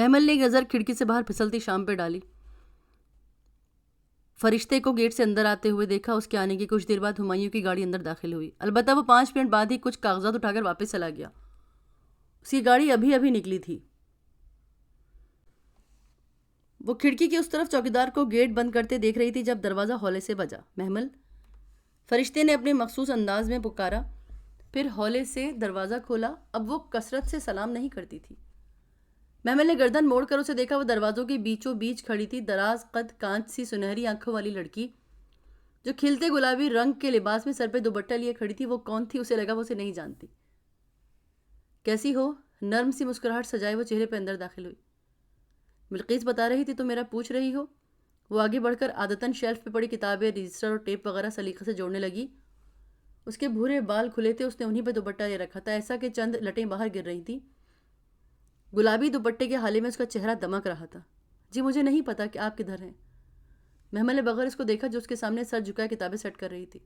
محمل نے ایک نظر کھڑکی سے باہر پھسلتی شام پہ ڈالی. فرشتے کو گیٹ سے اندر آتے ہوئے دیکھا. اس کے آنے کی کچھ دیر بعد ہمایوں کی گاڑی اندر داخل ہوئی. البتہ وہ 5 منٹ بعد ہی کچھ کاغذات اٹھا کر واپس چلا گیا. اس کی گاڑی ابھی ابھی نکلی تھی. وہ کھڑکی کی اس طرف چوکیدار کو گیٹ بند کرتے دیکھ رہی تھی جب دروازہ ہولے سے بجا. محمل. فرشتے نے اپنے مخصوص انداز میں پکارا. پھر ہولے سے دروازہ کھولا. اب وہ کثرت سے سلام نہیں کرتی تھی. محمل نے گردن موڑ کر اسے دیکھا. وہ دروازوں کے بیچوں بیچ کھڑی تھی. دراز قد کانچ سی سنہری آنکھوں والی لڑکی جو کھلتے گلابی رنگ کے لباس میں سر پہ دوپٹہ لیے کھڑی تھی. وہ کون تھی؟ اسے لگا وہ اسے نہیں جانتی. کیسی ہو؟ نرم سی مسکراہٹ سجائے وہ چہرے پہ اندر داخل ہوئی. بلقیس بتا رہی تھی تم میرا پوچھ رہی ہو؟ وہ آگے بڑھ کر عادتاً شیلف پہ پڑی کتابیں رجسٹر اور ٹیپ وغیرہ سلیقے سے جوڑنے لگی. اس کے بھورے بال کھلے تھے. اس نے انہیں پہ دوپٹہ لے رکھا تھا ایسا کہ چند لٹیں باہر گر رہی تھیں. گلابی دوپٹے کے حالے میں اس کا چہرہ دمک رہا تھا. جی مجھے نہیں پتا کہ آپ کدھر ہیں. محمل نے بغیر اس کو دیکھا جو اس کے سامنے سر جھکائے کتابیں سیٹ کر رہی تھی.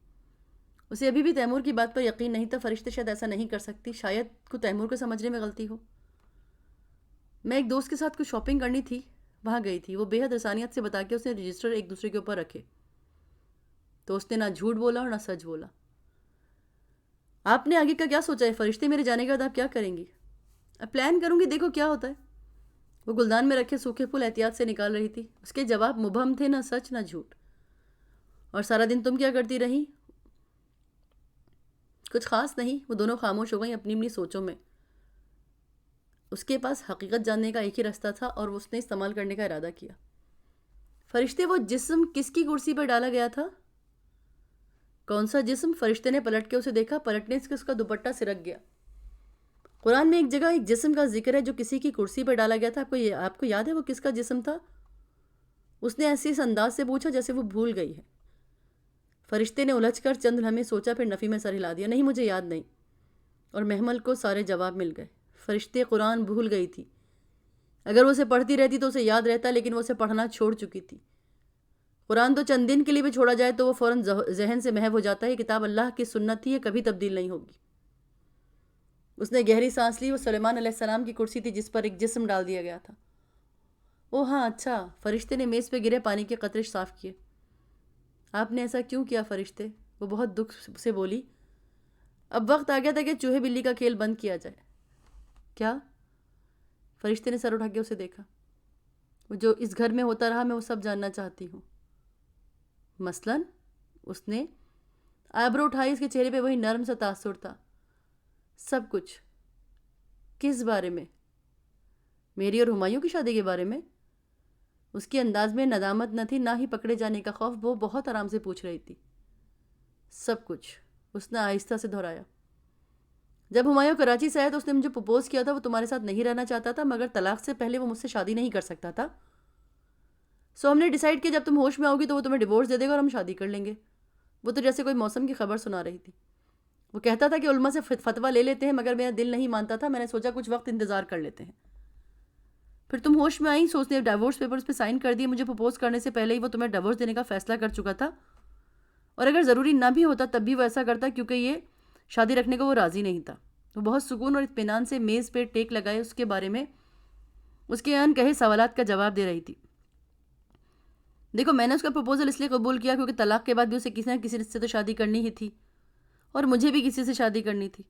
اسے ابھی بھی تیمور کی بات پر یقین نہیں تھا. فرشتے شاید ایسا نہیں کر سکتی. شاید کو تیمور کو سمجھنے میں غلطی ہو. میں ایک دوست کے ساتھ کچھ شاپنگ کرنی تھی وہاں گئی تھی. وہ بے حد رسانیت سے بتا کے اس نے رجسٹر ایک دوسرے کے اوپر رکھے تو اس نے نہ جھوٹ بولا اور نہ سچ بولا. آپ نے آگے کا کیا سوچا ہے فرشتے؟ میرے جانے کے بعد آپ کیا کریں گی؟ اب پلان کروں گی دیکھو کیا ہوتا ہے. وہ گلدان میں رکھے سوکھے پھول احتیاط سے نکال رہی تھی. اس کے جواب مبہم تھے. نہ سچ نہ جھوٹ. اور سارا دن تم کیا کرتی رہی؟ کچھ خاص نہیں. وہ دونوں خاموش ہو گئیں اپنی اپنی سوچوں میں. اس کے پاس حقیقت جاننے کا ایک ہی راستہ تھا اور اس نے استعمال کرنے کا ارادہ کیا. فرشتے وہ جسم کس کی کرسی پر ڈالا گیا تھا؟ کون سا جسم؟ فرشتے نے پلٹ کے اسے دیکھا. پلٹنے سے اس کا دوپٹہ سرک گیا. قرآن میں ایک جگہ ایک جسم کا ذکر ہے جو کسی کی کرسی پر ڈالا گیا تھا. آپ کو یاد ہے وہ کس کا جسم تھا؟ اس نے ایسے اس انداز سے پوچھا جیسے وہ بھول گئی ہے. فرشتے نے الجھ کر چند لمحے سوچا پھر نفی میں سر ہلا دیا. نہیں مجھے یاد نہیں. اور محمل کو سارے جواب مل گئے. فرشتے قرآن بھول گئی تھی. اگر وہ اسے پڑھتی رہتی تو اسے یاد رہتا لیکن وہ اسے پڑھنا چھوڑ چکی تھی. قرآن تو چند دن کے لیے بھی چھوڑا جائے تو وہ فوراً ذہن سے محو ہو جاتا ہے. یہ کتاب اللہ کی سنت تھی. یہ کبھی تبدیل نہیں ہوگی. اس نے گہری سانس لی. وہ سلیمان علیہ السلام کی کرسی تھی جس پر ایک جسم ڈال دیا گیا تھا. اوہ ہاں اچھا. فرشتے نے میز پہ گرے پانی کے قطرے صاف کیے. آپ نے ایسا کیوں کیا فرشتے؟ وہ بہت دکھ سے بولی. اب وقت آ گیا تھا کہ چوہے بلی کا کھیل بند کیا جائے. کیا؟ فرشتے نے سر اٹھا کے اسے دیکھا. وہ جو اس گھر میں ہوتا رہا میں وہ سب جاننا چاہتی ہوں. مثلاً؟ اس نے آئبرو اٹھائی. اس کے چہرے پہ وہی نرم سا تاثر تھا. سب کچھ. کس بارے میں؟ میری اور ہمایوں کی شادی کے بارے میں. اس کے انداز میں ندامت نہ تھی نہ ہی پکڑے جانے کا خوف. وہ بہت آرام سے پوچھ رہی تھی. سب کچھ. اس نے آہستہ سے دہرایا. جب ہمایوں کراچی سے آیا تو اس نے مجھے پرپوز کیا تھا. وہ تمہارے ساتھ نہیں رہنا چاہتا تھا مگر طلاق سے پہلے وہ مجھ سے شادی نہیں کر سکتا تھا. سو ہم نے ڈیسائیڈ کیا جب تم ہوش میں آؤ گی تو وہ تمہیں ڈیورس دے دے گا اور ہم شادی کر لیں گے. وہ تو جیسے کوئی موسم کی خبر سنا رہی تھی. وہ کہتا تھا کہ علماء سے فتویٰ لے لیتے ہیں مگر میرا دل نہیں مانتا تھا. میں نے سوچا کچھ وقت انتظار کر لیتے ہیں. پھر تم ہوش میں آئیں. سو اس نے ڈیورس پیپرز پہ سائن کر دیے. مجھے پرپوز کرنے سے پہلے ہی وہ تمہیں ڈیورس دینے کا فیصلہ کر چکا تھا. اور اگر ضروری نہ بھی ہوتا تب بھی وہ ایسا کرتا کیونکہ یہ شادی رکھنے کو وہ راضی نہیں تھا. وہ بہت سکون اور اطمینان سے میز پہ ٹیک لگائے اس کے بارے میں اس کے ان کہے سوالات کا جواب دے رہی تھی. دیکھو میں نے اس کا پرپوزل اس لیے قبول کیا کیونکہ طلاق کے بعد بھی اسے کسی نہ کسی سے تو شادی کرنی ہی تھی اور مجھے بھی کسی سے شادی کرنی تھی.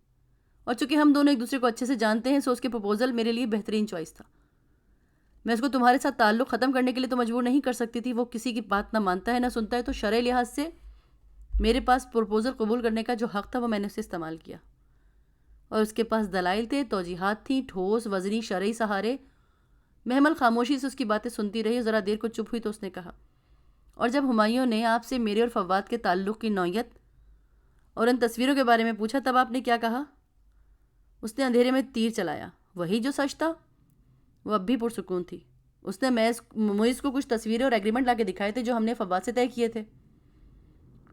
اور چونکہ ہم دونوں ایک دوسرے کو اچھے سے جانتے ہیں سو اس کے پرپوزل میرے لیے بہترین چوائس تھا. میں اس کو تمہارے ساتھ تعلق ختم کرنے کے لیے تو مجبور نہیں کر سکتی تھی. وہ کسی کی بات نہ مانتا ہے نہ سنتا ہے تو شرعی لحاظ سے میرے پاس پرپوزل قبول کرنے کا جو حق تھا وہ میں نے اسے استعمال کیا. اور اس کے پاس دلائل تھے, توجیحات تھیں, ٹھوس وزنی شرعی سہارے. محمل خاموشی سے اس کی باتیں سنتی رہی. ذرا دیر کو چپ ہوئی تو اس نے کہا, اور جب ہمایوں نے آپ سے میرے اور فواد کے تعلق کی نوعیت اور ان تصویروں کے بارے میں پوچھا تب آپ نے کیا کہا؟ اس نے اندھیرے میں تیر چلایا. وہی جو سچ تھا. وہ اب بھی پرسکون تھی. اس نے موئز کو کچھ تصویریں اور ایگریمنٹ لا کے دکھائے تھے جو ہم نے فواد سے طے کیے تھے.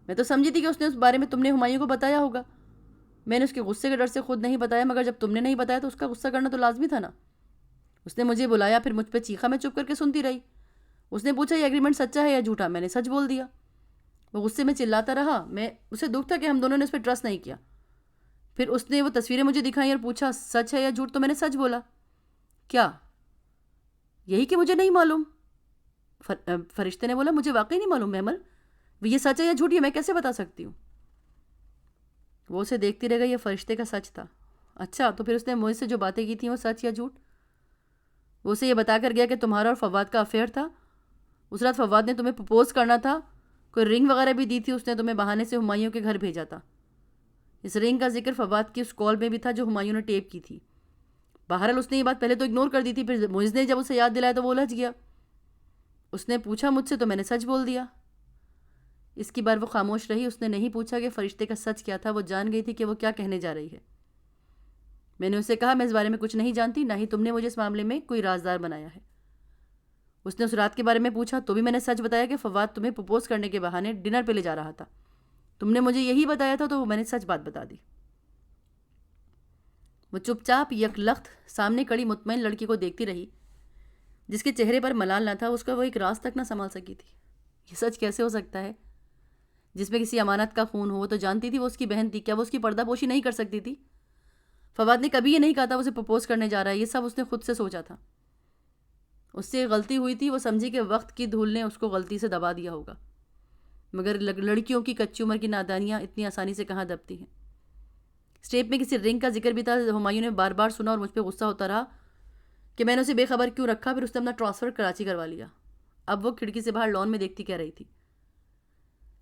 میں تو سمجھی تھی کہ اس نے اس بارے میں تم نے ہمایوں کو بتایا ہوگا. میں نے اس کے غصے کے ڈر سے خود نہیں بتایا مگر جب تم نے نہیں بتایا تو اس کا غصہ کرنا تو لازمی تھا نا. اس نے مجھے بلایا پھر مجھ پہ چیخا. میں چپ کر کے سنتی رہی. اس نے پوچھا یہ ایگریمنٹ سچا ہے یا جھوٹا. میں نے سچ بول دیا. وہ غصے میں چلاتا رہا. میں اسے دکھ تھا کہ ہم دونوں نے اس پہ ٹرسٹ نہیں کیا. پھر اس نے وہ تصویریں مجھے دکھائیں اور پوچھا سچ ہے یا جھوٹ. تو میں نے سچ بولا. کیا؟ یہی کہ مجھے نہیں معلوم. فرشتے نے بولا مجھے واقعی نہیں معلوم محمل, یہ سچ ہے یا جھوٹ یہ میں کیسے بتا سکتی ہوں. وہ اسے دیکھتی رہ گئی. یہ فرشتے کا سچ تھا. اچھا تو پھر اس نے مجھ سے جو باتیں کی تھیں وہ سچ یا جھوٹ؟ وہ اسے یہ بتا کر گیا کہ تمہارا اور فواد کا افیئر تھا. اس رات فواد نے تمہیں پرپوز کرنا تھا, کوئی رنگ وغیرہ بھی دی تھی اس نے تمہیں, بہانے سے ہمایوں کے گھر بھیجا تھا. اس رنگ کا ذکر فواد کی اس کال میں بھی تھا جو ہمایوں نے ٹیپ کی تھی. بہرحال اس نے یہ بات پہلے تو اگنور کر دی تھی, پھر مجھ نے جب اسے یاد دلایا تو وہ الجھ گیا. اس نے پوچھا مجھ سے تو میں نے سچ بول دیا. اس کی بار وہ خاموش رہی. اس نے نہیں پوچھا کہ فرشتے کا سچ کیا تھا. وہ جان گئی تھی کہ وہ کیا کہنے جا رہی ہے. میں نے اسے کہا میں اس بارے میں کچھ نہیں جانتی, نہ ہی تم نے مجھے اس معاملے میں کوئی رازدار بنایا ہے. اس نے اس رات کے بارے میں پوچھا تو بھی میں نے سچ بتایا کہ فواد تمہیں پرپوز کرنے کے بہانے ڈنر پہ لے جا رہا تھا. تم نے مجھے یہی بتایا تھا تو میں نے سچ بات بتا دی. وہ چپ چاپ یک لخت سامنے کڑی مطمئن لڑکی کو دیکھتی رہی جس کے چہرے پر ملال نہ تھا. اس کا وہ ایک راز تک نہ سنبھال سکی تھی. یہ سچ کیسے ہو سکتا ہے جس میں کسی امانت کا خون ہو؟ وہ تو جانتی تھی وہ اس کی بہن تھی. کیا وہ اس کی پردہ پوشی نہیں کر سکتی تھی؟ فواد نے کبھی یہ نہیں کہا تھا اسے پرپوز کرنے جا رہا ہے. یہ سب اس نے خود سے سوچا تھا. اس سے غلطی ہوئی تھی. وہ سمجھی کہ وقت کی دھول نے اس کو غلطی سے دبا دیا ہوگا. مگر لڑکیوں کی کچی عمر کی نادانیاں اتنی آسانی سے کہاں دبتی ہیں. اسٹیپ میں کسی رنگ کا ذکر بھی تھا. ہمایوں نے بار بار سنا اور مجھ پہ غصہ ہوتا رہا کہ میں نے اسے بے خبر کیوں رکھا. پھر اس نے اپنا ٹرانسفر کراچی کروا لیا. اب وہ کھڑکی سے باہر لان میں دیکھتی کہہ رہی تھی.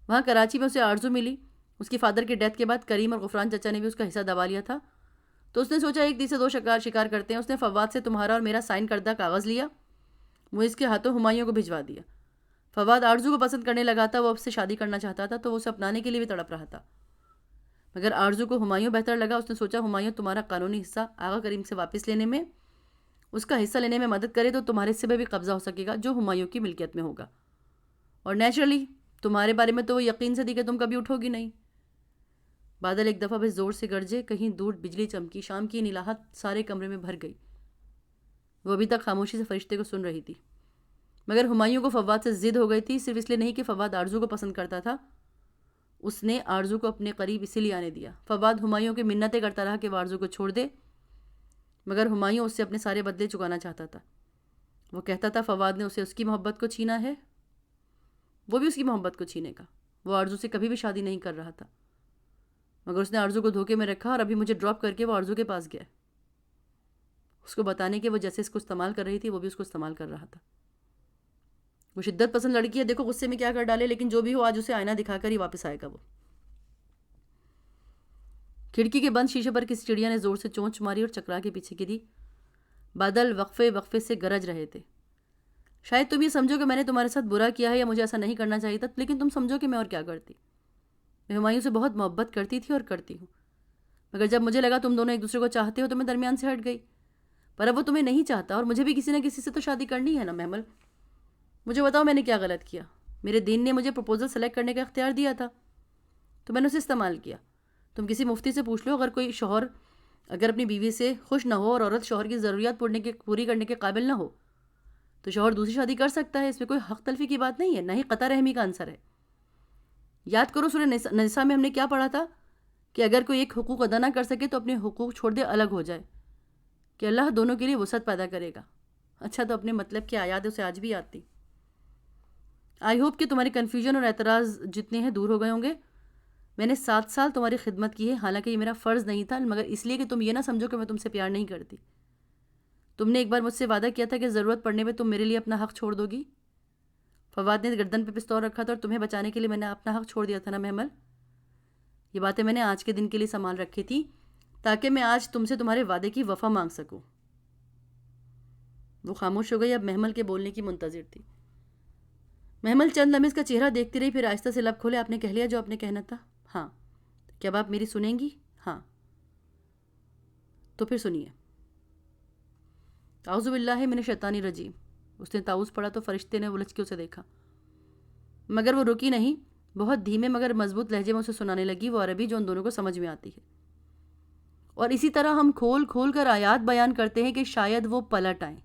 وہاں کراچی میں اسے آرزو ملی. اس کے فادر کے ڈیتھ کے بعد کریم اور غفران چچا نے بھی اس کا حصہ دبا لیا تھا. تو اس نے سوچا ایک تیر سے دو شکار کرتے ہیں. اس نے فواد سے تمہارا اور میرا سائن کردہ کاغذ لیا. وہ اس کے ہاتھوں ہمایوں کو بھجوا دیا. فواد آرزو کو پسند کرنے لگا تھا. وہ اب سے شادی کرنا چاہتا تھا تو وہ اسے اپنانے کے لیے بھی تڑپ رہا تھا. مگر آرزو کو ہمایوں بہتر لگا. اس نے سوچا ہمایوں تمہارا قانونی حصہ آغا کریم سے واپس لینے میں, اس کا حصہ لینے میں مدد کرے تو تمہارے حصے پہ بھی قبضہ ہو سکے گا جو ہمایوں کی ملکیت میں ہوگا. اور نیچرلی تمہارے بارے میں تو وہ یقین سے تھی کہ تم کبھی اٹھو گی نہیں. بادل ایک دفعہ بس زور سے گرجے. کہیں دور بجلی چمکی. شام کی نیلاحت سارے کمرے میں بھر گئی. وہ ابھی تک خاموشی سے فرشتے کو سن رہی تھی. مگر ہمایوں کو فواد سے ضد ہو گئی تھی. صرف اس لیے نہیں کہ فواد آرزو کو پسند کرتا تھا. اس نے آرزو کو اپنے قریب اسی لیے آنے دیا. فواد ہمایوں کی منتیں کرتا رہا کہ وہ آرزو کو چھوڑ دے, مگر ہمایوں اس سے اپنے سارے بدلے چکانا چاہتا تھا. وہ کہتا تھا فواد نے اسے اس کی محبت کو چھینا ہے, وہ بھی اس کی محبت کو چھینے گا. وہ آرزو سے کبھی بھی شادی نہیں کر رہا تھا, مگر اس نے آرزو کو دھوکے میں رکھا اور ابھی مجھے ڈراپ کر کے وہ آرزو کے پاس گیا اس کو بتانے کہ وہ جیسے اس کو استعمال کر رہی تھی وہ بھی اس کو استعمال کر رہا تھا. وہ شدت پسند لڑکی ہے. دیکھو غصے میں کیا کر ڈالے, لیکن جو بھی ہو آج اسے آئینہ دکھا کر ہی واپس آئے گا. وہ کھڑکی کے بند شیشے پر کسی چڑیا نے زور سے چونچ ماری اور چکرا کے پیچھے گری. بادل وقفے سے گرج رہے تھے. شاید تم یہ سمجھو کہ میں نے تمہارے ساتھ برا کیا ہے یا مجھے ایسا نہیں کرنا چاہیے تھا, لیکن تم سمجھو کہ میں اور کیا کرتی. میں ہمایوں سے بہت محبت کرتی تھی اور کرتی ہوں, مگر جب مجھے لگا تم دونوں ایک دوسرے کو چاہتے ہو تو میں درمیان سے ہٹ گئی. پر اب وہ تمہیں نہیں چاہتا اور مجھے بھی کسی نہ کسی سے تو شادی کرنی ہے نا محمل. مجھے بتاؤ میں نے کیا غلط کیا؟ میرے دین نے مجھے پرپوزل سلیکٹ کرنے کا اختیار دیا تھا تو میں نے اسے استعمال کیا. تم کسی مفتی سے پوچھ لو, اگر کوئی شوہر اگر اپنی بیوی سے خوش نہ ہو اور عورت شوہر کی ضروریات پوری کرنے کے قابل نہ ہو تو شوہر دوسری شادی کر سکتا ہے. اس میں کوئی حق تلفی کی بات نہیں ہے, نہ ہی قطع رحمی کا عنصر ہے. یاد کرو سورہ نساء میں ہم نے کیا پڑھا تھا کہ اگر کوئی ایک حقوق ادا نہ کر سکے تو اپنے حقوق چھوڑ دے, الگ ہو جائے, کہ اللہ دونوں کے لیے وسعت پیدا کرے گا. اچھا تو اپنے مطلب کی آیات اسے آج بھی یاد تھی. آئی ہوپ کہ تمہاری کنفیوژن اور اعتراض جتنے ہیں دور ہو گئے ہوں گے. میں نے 7 سال تمہاری خدمت کی ہے, حالانکہ یہ میرا فرض نہیں تھا, مگر اس لیے کہ تم یہ نہ سمجھو کہ میں تم سے پیار نہیں کرتی. تم نے ایک بار مجھ سے وعدہ کیا تھا کہ ضرورت پڑنے پہ تم میرے لیے اپنا حق چھوڑ دو گی. فواد نے گردن پہ پستول رکھا تھا اور تمہیں بچانے کے لیے میں نے اپنا حق چھوڑ دیا تھا نا محمل. یہ باتیں میں نے آج کے دن کے لیے سنبھال رکھی تھی تاکہ میں آج تم سے تمہارے وعدے کی وفا مانگ سکوں. وہ خاموش ہو گئی. اب محمل کے بولنے کی منتظر تھی. محمل چند لمحے اس کا چہرہ دیکھتی رہی, پھر آہستہ سے لب کھولے. آپ نے کہہ لیا جو آپ نے کہنا تھا؟ ہاں. کیا آپ میری سنیں گی؟ ہاں. تو پھر سنیے. اعوذ باللہ من الشیطان الرجیم. اس نے تعوذ پڑھا تو فرشتے نے الجھ کے اسے دیکھا, مگر وہ رکی نہیں. بہت دھیمے مگر مضبوط لہجے میں اسے سنانے لگی وہ عربی جو ان دونوں کو سمجھ میں آتی ہے. اور اسی طرح ہم کھول کھول کر آیات بیان کرتے ہیں کہ شاید وہ پلٹ آئیں,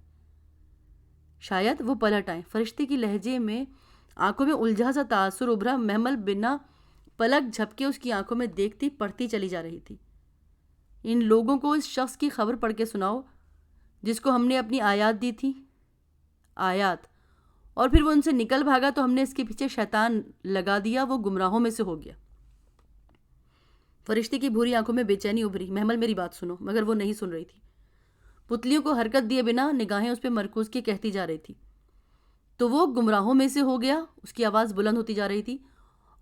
شاید وہ پلٹ آئیں. فرشتے کی لہجے میں آنکھوں میں الجھا سا تاثر ابھرا. محمل بنا پلک جھپکے اس کی آنکھوں میں دیکھتی پڑھتی چلی جا رہی تھی. ان لوگوں کو اس شخص کی خبر پڑھ کے سناؤ جس کو ہم نے اپنی آیات دی تھی. آیات اور پھر وہ ان سے نکل بھاگا تو ہم نے اس کے پیچھے شیطان لگا دیا، وہ گمراہوں میں سے ہو گیا۔ فرشتے کی بھوری آنکھوں میں بے چینی ابھری۔ محمل میری بات سنو، مگر وہ نہیں سن رہی تھی۔ پتلیوں کو حرکت دیے بنا نگاہیں اس پہ مرکوز کی کہتی جا رہی تھی، تو وہ گمراہوں میں سے ہو گیا۔ اس کی آواز بلند ہوتی جا رہی تھی،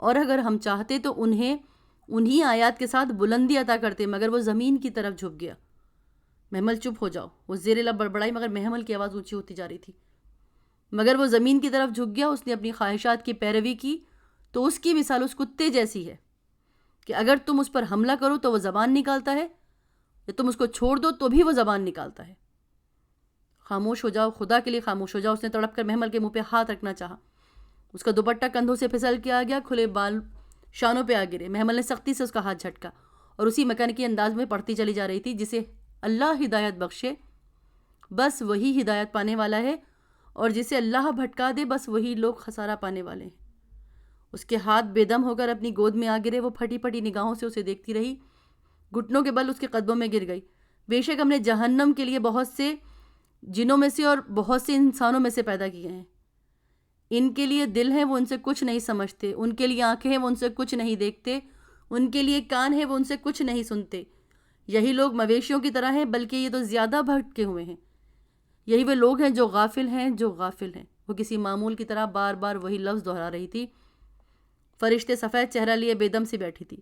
اور اگر ہم چاہتے تو انہی آیات کے ساتھ بلندی عطا کرتے، مگر وہ زمین کی طرف جھک گیا۔ محمل چپ ہو جاؤ، وہ زیر لب بڑبڑائی، مگر محمل کی آواز اونچی ہوتی جا رہی تھی۔ مگر وہ زمین کی طرف جھک گیا، اس نے اپنی خواہشات کی پیروی کی، تو اس کی مثال اس کتے جیسی ہے کہ اگر تم اس پر حملہ کرو تو وہ زبان نکالتا ہے، یا تم اس کو چھوڑ دو تو بھی وہ زبان نکالتا ہے۔ خاموش ہو جاؤ، خدا کے لیے خاموش ہو جاؤ۔ اس نے تڑپ کر محمل کے منہ پہ ہاتھ رکھنا چاہا۔ اس کا دوپٹہ کندھوں سے پھسل کے آ گیا، کھلے بال شانوں پہ آ گرے۔ محمل نے سختی سے اس کا ہاتھ جھٹکا اور اسی مکانکی انداز میں پڑھتی چلی جا رہی تھی، جسے اللہ ہدایت بخشے بس وہی ہدایت پانے والا ہے، اور جسے اللہ بھٹکا دے بس وہی لوگ خسارہ پانے والے ہیں۔ اس کے ہاتھ بے دم ہو کر اپنی گود میں آ گرے۔ وہ پھٹی پھٹی نگاہوں سے اسے دیکھتی رہی، گھٹنوں کے بل اس کے قدموں میں گر گئی۔ بے شک ہم نے جہنم کے لیے بہت سے جنوں میں سے اور بہت سے انسانوں میں سے پیدا کیے ہیں۔ ان کے لیے دل ہیں، وہ ان سے کچھ نہیں سمجھتے، ان کے لیے آنکھیں ہیں، وہ ان سے کچھ نہیں دیکھتے، ان کے لیے کان ہیں، وہ ان سے کچھ نہیں سنتے۔ یہی لوگ مویشیوں کی طرح ہیں، بلکہ یہ تو زیادہ بھٹکے ہوئے ہیں۔ یہی وہ لوگ ہیں جو غافل ہیں، جو غافل ہیں۔ وہ کسی معمول کی طرح بار بار وہی لفظ دہرا رہی تھی۔ فرشتے سفید چہرہ لیے بے دم سی بیٹھی تھی،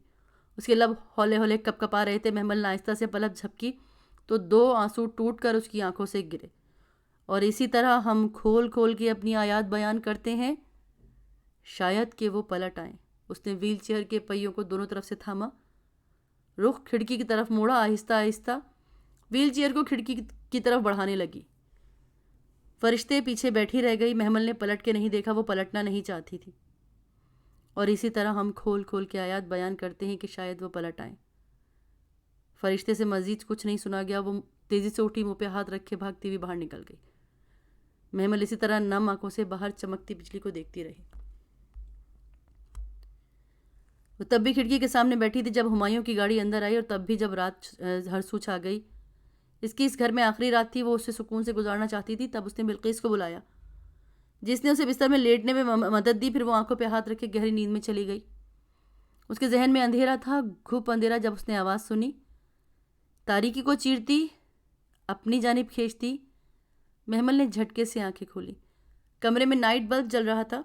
اس کے لب ہولے ہولے کپ کپا رہے تھے۔ محمل نے آہستہ سے پلک جھپکی تو 2 آنسو ٹوٹ کر اس کی آنکھوں سے گرے۔ اور اسی طرح ہم کھول کھول کے اپنی آیات بیان کرتے ہیں، شاید کہ وہ پلٹ آئیں۔ اس نے ویل چیئر کے پہیوں کو دونوں طرف سے تھاما، رخ کھڑکی کی طرف موڑا، آہستہ آہستہ ویل چیئر کو کھڑکی کی طرف بڑھانے لگی۔ فرشتے پیچھے بیٹھی رہ گئی۔ محمل نے پلٹ کے نہیں دیکھا، وہ پلٹنا نہیں چاہتی تھی۔ اور اسی طرح ہم کھول کھول کے آیات بیان کرتے ہیں کہ شاید وہ پلٹ آئیں۔ فرشتے سے مزید کچھ نہیں سنا گیا۔ وہ تیزی سے اٹھی، منہ پہ ہاتھ رکھے بھاگتی ہوئی باہر نکل گئی۔ محمل اسی طرح نم آنکھوں سے باہر چمکتی بجلی کو دیکھتی رہی۔ وہ تب بھی کھڑکی کے سامنے بیٹھی تھی جب ہمایوں کی گاڑی اندر آئی، اور تب بھی جب رات ہر سو چھا گئی۔ اس گھر میں آخری رات تھی، وہ اسے سکون سے گزارنا چاہتی تھی۔ تب اس نے بلقیس کو بلایا، جس نے اسے بستر میں لیٹنے میں مدد دی۔ پھر وہ آنکھوں پہ ہاتھ رکھ کے گہری نیند میں چلی گئی۔ اس کے ذہن میں اندھیرا تھا، گھپ اندھیرا۔ جب اس نے آواز سنی، تاریکی کو چیرتی، اپنی جانب کھینچتی، محمل نے جھٹکے سے آنکھیں کھولی۔ کمرے میں نائٹ بلب جل رہا تھا،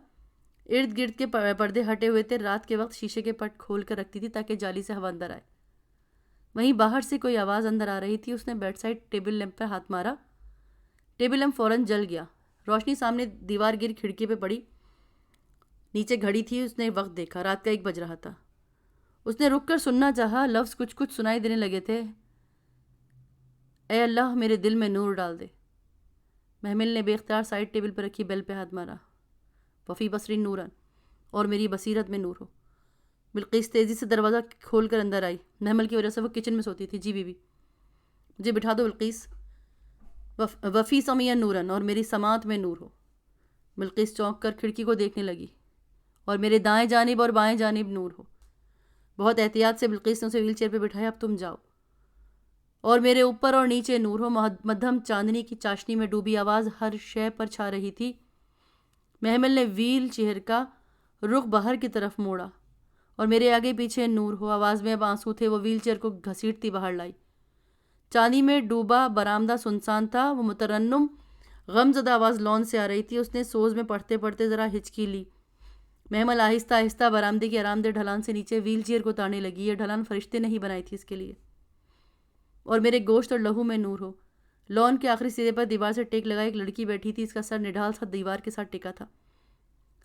ارد گرد کے پردے ہٹے ہوئے تھے۔ رات کے وقت شیشے کے پٹ کھول کر رکھتی تھی تاکہ جالی سے ہوا اندر آئے۔ وہیں باہر سے کوئی آواز اندر آ رہی تھی۔ اس نے بیڈ سائڈ ٹیبل لیمپ پر ہاتھ مارا، ٹیبل لیمپ فوراً جل گیا۔ روشنی سامنے دیوار گر کھڑکی پہ پڑی، نیچے گھڑی تھی۔ اس نے وقت دیکھا، رات کا 1 بج رہا تھا۔ اس نے رک کر سننا چاہا، لفظ کچھ سنائی دینے لگے تھے، اے اللہ میرے دل میں نور ڈال دے۔ محمل نے بے اختیار سائڈ ٹیبل پر رکھی بیل پہ ہاتھ مارا، وفی بصری نورن، اور میری بصیرت میں نور ہو۔ بلقیس تیزی سے دروازہ کھول کر اندر آئی۔ محمل کی وجہ سے وہ کچن میں سوتی تھی۔ جی بی بی، مجھے بٹھا دو بلقیس۔ وفی سمیع نورن، اور میری سماعت میں نور ہو۔ بلقیس چونک کر کھڑکی کو دیکھنے لگی، اور میرے دائیں جانب اور بائیں جانب نور ہو۔ بہت احتیاط سے بلقیس نے اسے ویل چیئر پہ بٹھایا۔ اب تم جاؤ، اور میرے اوپر اور نیچے نور ہو۔ مدھم چاندنی کی چاشنی میں ڈوبی آواز ہر شے پر چھا رہی تھی۔ محمل نے ویل چیئر کا رخ باہر کی طرف موڑا، اور میرے آگے پیچھے نور ہو۔ آواز میں اب آنسو تھے۔ وہ ویل چیئر کو گھسیٹتی باہر لائی۔ چاندی میں ڈوبا برآمدہ سنسان تھا۔ وہ مترنم غم زدہ آواز لان سے آ رہی تھی۔ اس نے سوز میں پڑھتے پڑھتے ذرا ہچکی لی۔ محمل آہستہ آہستہ برآمدے کی آرام دہ ڈھلان سے نیچے ویل چیئر کو تاڑنے لگی۔ یہ ڈھلان فرشتے نہیں بنائی تھی اس کے لیے۔ اور میرے گوشت اور لہو میں نور ہو۔ لان کے آخری سرے پر دیوار سے ٹیک لگا ایک لڑکی بیٹھی تھی۔ اس کا سر نڈھال سا دیوار کے ساتھ ٹکا تھا،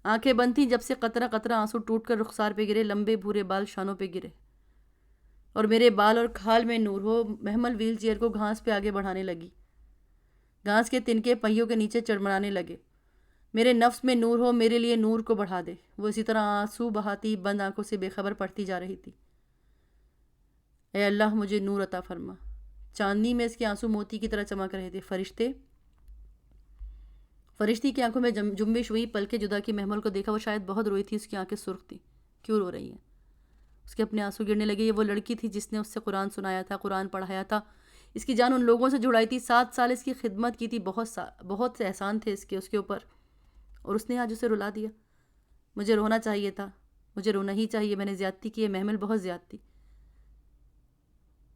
آنکھیں بند تھیں۔ جب سے قطرہ قطرہ آنسو ٹوٹ کر رخسار پہ گرے، لمبے بھورے بال شانوں پہ گرے۔ اور میرے بال اور کھال میں نور ہو۔ محمل ویل چیئر کو گھاس پہ آگے بڑھانے لگی۔ گھاس کے تنکے پہیوں کے نیچے چڑمڑانے لگے۔ میرے نفس میں نور ہو، میرے لیے نور کو بڑھا دے۔ وہ اسی طرح آنسو بہاتی بند آنکھوں سے بے خبر پڑھتی جا رہی تھی، اے اللہ مجھے نور عطا فرما۔ چاندنی میں اس کے آنسو موتی کی طرح چمک رہے تھے۔ فرشتی کی آنکھوں میں جنبش ہوئی، پلکیں جدا کی۔ محمل کو دیکھا، وہ شاید بہت روئی تھی۔ اس کی آنکھیں سرخ تھیں۔ کیوں رو رہی ہیں؟ اس کے اپنے آنسو گرنے لگے۔ یہ وہ لڑکی تھی جس نے اس سے قرآن سنایا تھا، قرآن پڑھایا تھا، اس کی جان ان لوگوں سے جڑائی تھی، 7 سال اس کی خدمت کی تھی، بہت سے احسان تھے اس کے اوپر، اور اس نے آج اسے رلا دیا۔ مجھے رونا چاہیے تھا، مجھے رونا ہی چاہیے، میں نے زیادتی کی ہے، محمل بہت زیادتی۔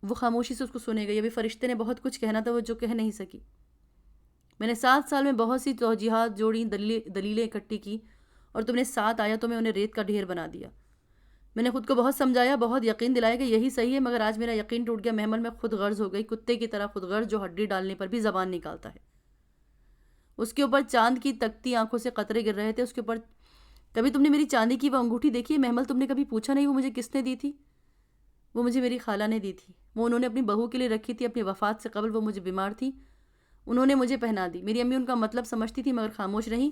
وہ خاموشی سے اس کو سنے گئی۔ ابھی فرشتے نے بہت کچھ کہنا تھا وہ جو کہہ نہیں سکی۔ میں نے 7 سال میں بہت سی توجیحات جوڑی، دلیلیں اکٹھی کی، اور تم نے 7 آیتوں میں انہیں ریت کا ڈھیر بنا دیا۔ میں نے خود کو بہت سمجھایا، بہت یقین دلایا کہ یہی صحیح ہے، مگر آج میرا یقین ٹوٹ گیا۔ محمل میں خود غرض ہو گئی، کتے کی طرح خود غرض جو ہڈی ڈالنے پر بھی زبان نکالتا ہے۔ اس کے اوپر چاند کی تکتی آنکھوں سے قطرے گر رہے تھے۔ اس کے اوپر کبھی تم نے میری چاندی کی وہ انگوٹھی دیکھی ہے محمل؟ تم نے کبھی پوچھا نہیں وہ مجھے کس نے دی تھی؟ وہ مجھے میری خالہ نے دی تھی، وہ انہوں نے اپنی بہو کے لیے رکھی تھی، اپنی وفات سے قبل وہ مجھے بیمار تھی، انہوں نے مجھے پہنا دی۔ میری امی ان کا مطلب سمجھتی تھی مگر خاموش رہیں۔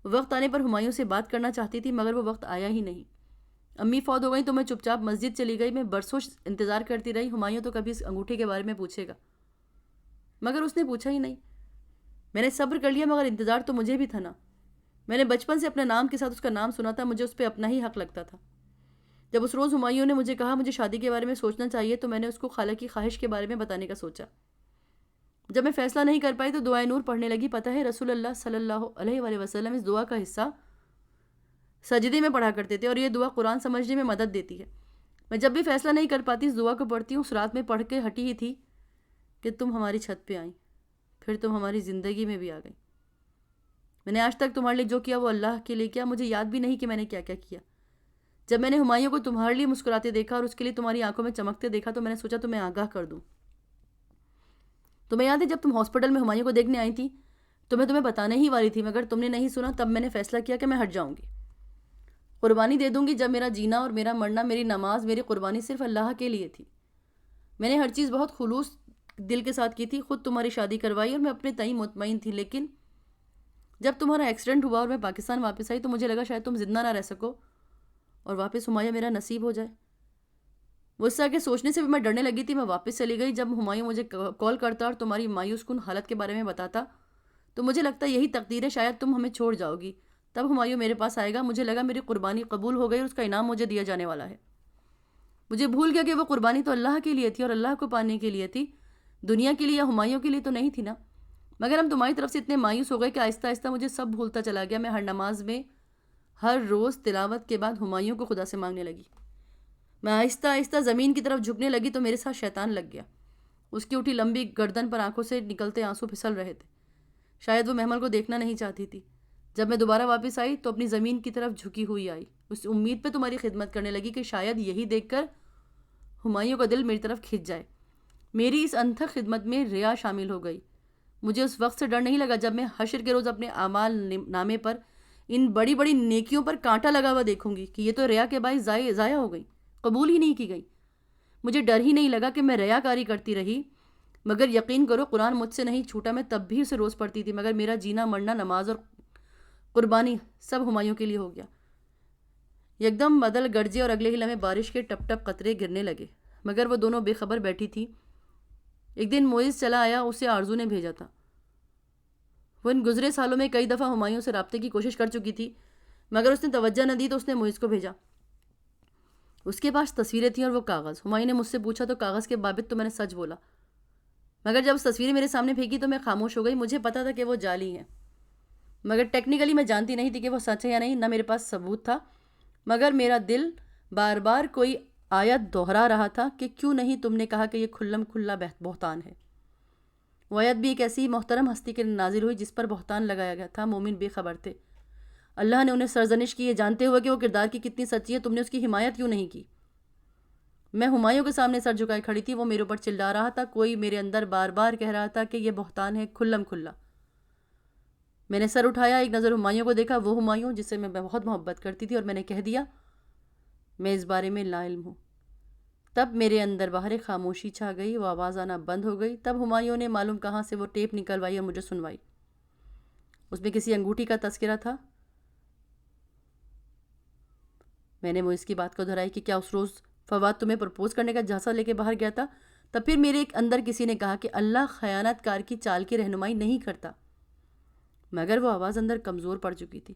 وقت آنے پر ہمایوں سے بات کرنا چاہتی تھی مگر وہ وقت آیا ہی نہیں۔ امی فوت ہو گئی تو میں چپ چاپ مسجد چلی گئی۔ میں برسوں انتظار کرتی رہی، ہمایوں تو کبھی اس انگوٹھی کے بارے میں پوچھے گا، مگر اس نے پوچھا ہی نہیں۔ میں نے صبر کر لیا مگر انتظار تو مجھے بھی تھا نا۔ میں نے بچپن سے اپنے نام کے ساتھ اس کا نام سنا تھا، مجھے اس پہ اپنا ہی حق لگتا تھا۔ جب اس روز ہمایوں نے مجھے کہا مجھے شادی کے بارے میں سوچنا چاہیے تو میں نے اس کو خالہ کی خواہش کے بارے میں بتانے کا سوچا۔ جب میں فیصلہ نہیں کر پائی تو دعائے نور پڑھنے لگی۔ پتہ ہے رسول اللہ صلی اللہ علیہ وآلہ وسلم اس دعا کا حصہ سجدے میں پڑھا کرتے تھے، اور یہ دعا قرآن سمجھنے میں مدد دیتی ہے۔ میں جب بھی فیصلہ نہیں کر پاتی اس دعا کو پڑھتی ہوں۔ اس رات میں پڑھ کے ہٹی ہی تھی کہ تم ہماری چھت پہ آئیں، پھر تم ہماری زندگی میں بھی آ گئی۔ میں نے آج تک تمہارے لیے جو کیا وہ اللہ کے لیے کیا، مجھے یاد بھی نہیں کہ میں نے کیا کیا کیا۔ جب میں نے ہمایوں کو تمہارے لیے مسکراتے دیکھا اور اس کے لیے تمہاری آنکھوں میں چمکتے دیکھا تو میں نے سوچا تمہیں آگاہ کر دوں۔ تمہیں یاد ہے جب تم ہاسپٹل میں ہمایوں کو دیکھنے آئی تھی تو میں تمہیں بتانے ہی والی تھی مگر تم نے نہیں سنا۔ تب میں نے فیصلہ کیا کہ میں ہٹ جاؤں گی، قربانی دے دوں گی۔ جب میرا جینا اور میرا مرنا، میری نماز، میری قربانی صرف اللہ کے لیے تھی۔ میں نے ہر چیز بہت خلوص دل کے ساتھ کی تھی، خود تمہاری شادی کروائی اور میں اپنے تئیں مطمئن تھی۔ لیکن جب تمہارا ایکسیڈنٹ ہوا اور میں پاکستان واپس آئی تو مجھے لگا شاید تم زندہ نہ رہ سکو اور واپس ہمایوں میرا نصیب ہو جائے۔ وہ اس طرح کے سوچنے سے بھی میں ڈرنے لگی تھی۔ میں واپس چلی گئی۔ جب ہمایوں مجھے کال کرتا اور تمہاری مایوس کن حالت کے بارے میں بتاتا تو مجھے لگتا یہی تقدیر ہے، شاید تم ہمیں چھوڑ جاؤ گی۔ تب ہمایوں میرے پاس آئے گا۔ مجھے لگا میری قربانی قبول ہو گئی اور اس کا انعام مجھے دیا جانے والا ہے۔ مجھے بھول گیا کہ وہ قربانی تو اللہ کے لیے تھی اور اللہ کو پانے کے لیے تھی، دنیا کے لیے یا ہمایوں کے لیے تو نہیں تھی نا۔ مگر ہم تمہاری طرف سے اتنے مایوس ہو گئے کہ آہستہ آہستہ مجھے سب بھولتا چلا گیا۔ میں ہر نماز میں ہر روز تلاوت کے بعد ہمایوں کو خدا سے مانگنے لگی۔ میں آہستہ آہستہ زمین کی طرف جھکنے لگی تو میرے ساتھ شیطان لگ گیا۔ اس کی اٹھی لمبی گردن پر آنکھوں سے نکلتے آنسو پھسل رہے تھے۔ شاید وہ محمل کو دیکھنا نہیں چاہتی تھی۔ جب میں دوبارہ واپس آئی تو اپنی زمین کی طرف جھکی ہوئی آئی، اس امید پہ تمہاری خدمت کرنے لگی کہ شاید یہی دیکھ کر ہمایوں کا دل میری طرف کھنچ جائے۔ میری اس انتھک خدمت میں ریا شامل ہو گئی۔ مجھے اس وقت سے ڈر نہیں لگا جب میں حشر کے روز اپنے اعمال نامے پر ان بڑی بڑی نیکیوں پر کانٹا لگا ہوا دیکھوں گی کہ یہ تو ریا کے باعث ضائع ہو گئی، قبول ہی نہیں کی گئی۔ مجھے ڈر ہی نہیں لگا کہ میں ریا کاری کرتی رہی، مگر یقین کرو قرآن مجھ سے نہیں چھوٹا۔ میں تب بھی اسے روز پڑھتی تھی مگر میرا جینا مرنا، نماز اور قربانی سب ہمایوں کے لیے ہو گیا۔ یکدم بادل گرجے اور اگلے ہی لمحے بارش کے ٹپ ٹپ قطرے گرنے لگے، مگر وہ دونوں بے خبر بیٹھی تھی۔ ایک دن معیز چلا آیا، اسے آرزو نے بھیجا تھا۔ وہ ان گزرے سالوں میں کئی دفعہ ہمایوں سے رابطے کی کوشش کر چکی تھی مگر اس نے توجہ نہ دی تو اس نے معیز کو بھیجا۔ اس کے پاس تصویریں تھیں اور وہ کاغذ۔ ہمایوں نے مجھ سے پوچھا تو کاغذ کے بابت تو میں نے سچ بولا، مگر جب اس تصویریں میرے سامنے پھینکی تو میں خاموش ہو گئی۔ مجھے پتا تھا کہ وہ جعلی ہیں مگر ٹیکنیکلی میں جانتی نہیں تھی کہ وہ سچ ہے یا نہیں، نہ میرے پاس ثبوت تھا، مگر میرا دل بار بار کوئی آیت دہرا رہا تھا کہ کیوں نہیں تم نے کہا کہ یہ کھلم کھلا بہتان ہے۔ وہ آیت بھی ایک ایسی محترم ہستی کے نازل ہوئی جس پر بہتان لگایا گیا تھا۔ مومن بے خبر تھے، اللہ نے انہیں سرزنش کی، یہ جانتے ہوئے کہ وہ کردار کی کتنی سچی ہے۔ تم نے اس کی حمایت کیوں نہیں کی؟ میں ہمایوں کے سامنے سر جھکائے کھڑی تھی، وہ میرے اوپر چلا رہا تھا، کوئی میرے اندر بار بار کہہ رہا تھا کہ یہ بہتان ہے، کھلم کھلا۔ میں نے سر اٹھایا، ایک نظر ہمایوں کو دیکھا، وہ ہمایوں جس سے میں بہت محبت کرتی تھی، اور میں نے کہہ دیا میں اس بارے میں لا علم ہوں۔ تب میرے اندر باہر خاموشی چھا گئی، وہ آواز آنا بند ہو گئی۔ تب ہمایوں نے معلوم کہاں سے وہ ٹیپ نکلوائی اور مجھے سنوائی۔ اس میں کسی انگوٹھی کا تذکرہ تھا۔ میں نے اس کی بات کو دہرائی کہ کیا اس روز فواد تمہیں پرپوز کرنے کا جھانسا لے کے باہر گیا تھا؟ تب پھر میرے ایک اندر کسی نے کہا کہ اللہ خیانت کار کی چال کی رہنمائی نہیں کرتا، مگر وہ آواز اندر کمزور پڑ چکی تھی۔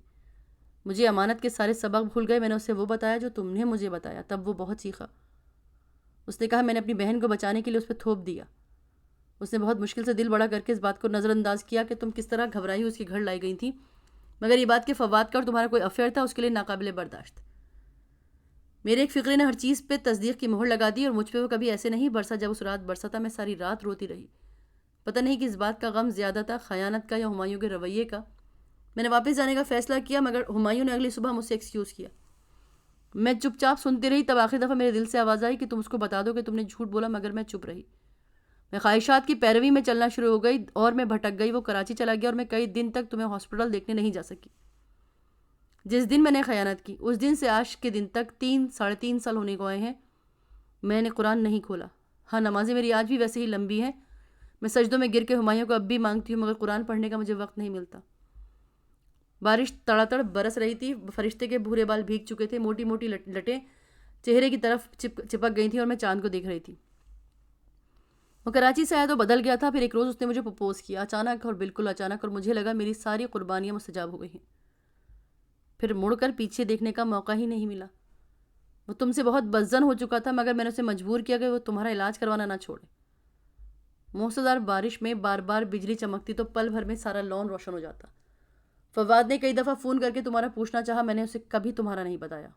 مجھے امانت کے سارے سبق بھول گئے۔ میں نے اسے وہ بتایا جو تم نے مجھے بتایا۔ تب وہ بہت چیخا۔ اس نے کہا میں نے اپنی بہن کو بچانے کے لیے اس پہ تھوپ دیا۔ اس نے بہت مشکل سے دل بڑا کر کے اس بات کو نظر انداز کیا کہ تم کس طرح گھبرائی اس کے گھر لائی گئی تھیں، مگر یہ بات کہ فواد کا اور تمہارا کوئی افیئر تھا اس کے لیے ناقابل برداشت۔ میرے ایک فقرے نے ہر چیز پہ تصدیق کی مہر لگا دی، اور مجھ پہ وہ کبھی ایسے نہیں برسا جب اس رات برسا تھا۔ میں ساری رات روتی رہی، پتہ نہیں کہ اس بات کا غم زیادہ تھا، خیانت کا یا ہمایوں کے رویے کا۔ میں نے واپس جانے کا فیصلہ کیا، مگر ہمایوں نے اگلی صبح مجھ سے ایکسکیوز کیا۔ میں چپ چاپ سنتی رہی، تب آخری دفعہ میرے دل سے آواز آئی کہ تم اس کو بتا دو کہ تم نے جھوٹ بولا، مگر میں چپ رہی۔ میں خواہشات کی پیروی میں چلنا شروع ہو گئی اور میں بھٹک گئی۔ وہ کراچی چلا گیا اور میں کئی دن تک تمہیں ہاسپٹل دیکھنے نہیں جا سکی۔ جس دن میں نے خیانت کی اس دن سے آج کے دن تک 3.5 سال ہونے کو آئے ہیں، میں نے قرآن نہیں کھولا۔ ہاں، نمازیں میری آج بھی ویسے ہی لمبی ہیں، میں سجدوں میں گر کے ہمایوں کو اب بھی مانگتی ہوں، مگر قرآن پڑھنے کا مجھے وقت نہیں ملتا۔ بارش تڑا تڑ برس رہی تھی، فرشتے کے بھورے بال بھیگ چکے تھے، موٹی موٹی لٹیں چہرے کی طرف چپک گئی تھیں اور میں چاند کو دیکھ رہی تھی۔ وہ کراچی سے آیا تو بدل گیا تھا، پھر ایک روز اس نے مجھے پرپوز کیا، اچانک اور بالکل اچانک، اور مجھے لگا میری ساری قربانیاں مستجاب ہو گئی ہیں۔ پھر مڑ کر پیچھے دیکھنے کا موقع ہی نہیں ملا۔ وہ تم سے بہت بدظن ہو چکا تھا، مگر میں نے اسے مجبور کیا کہ وہ تمہارا علاج کروانا نہ چھوڑے۔ موسلادھار بارش میں بار بار بجلی چمکتی تو پل بھر میں سارا لان روشن ہو جاتا۔ فواد نے کئی دفعہ فون کر کے تمہارا پوچھنا چاہا، میں نے اسے کبھی تمہارا نہیں بتایا۔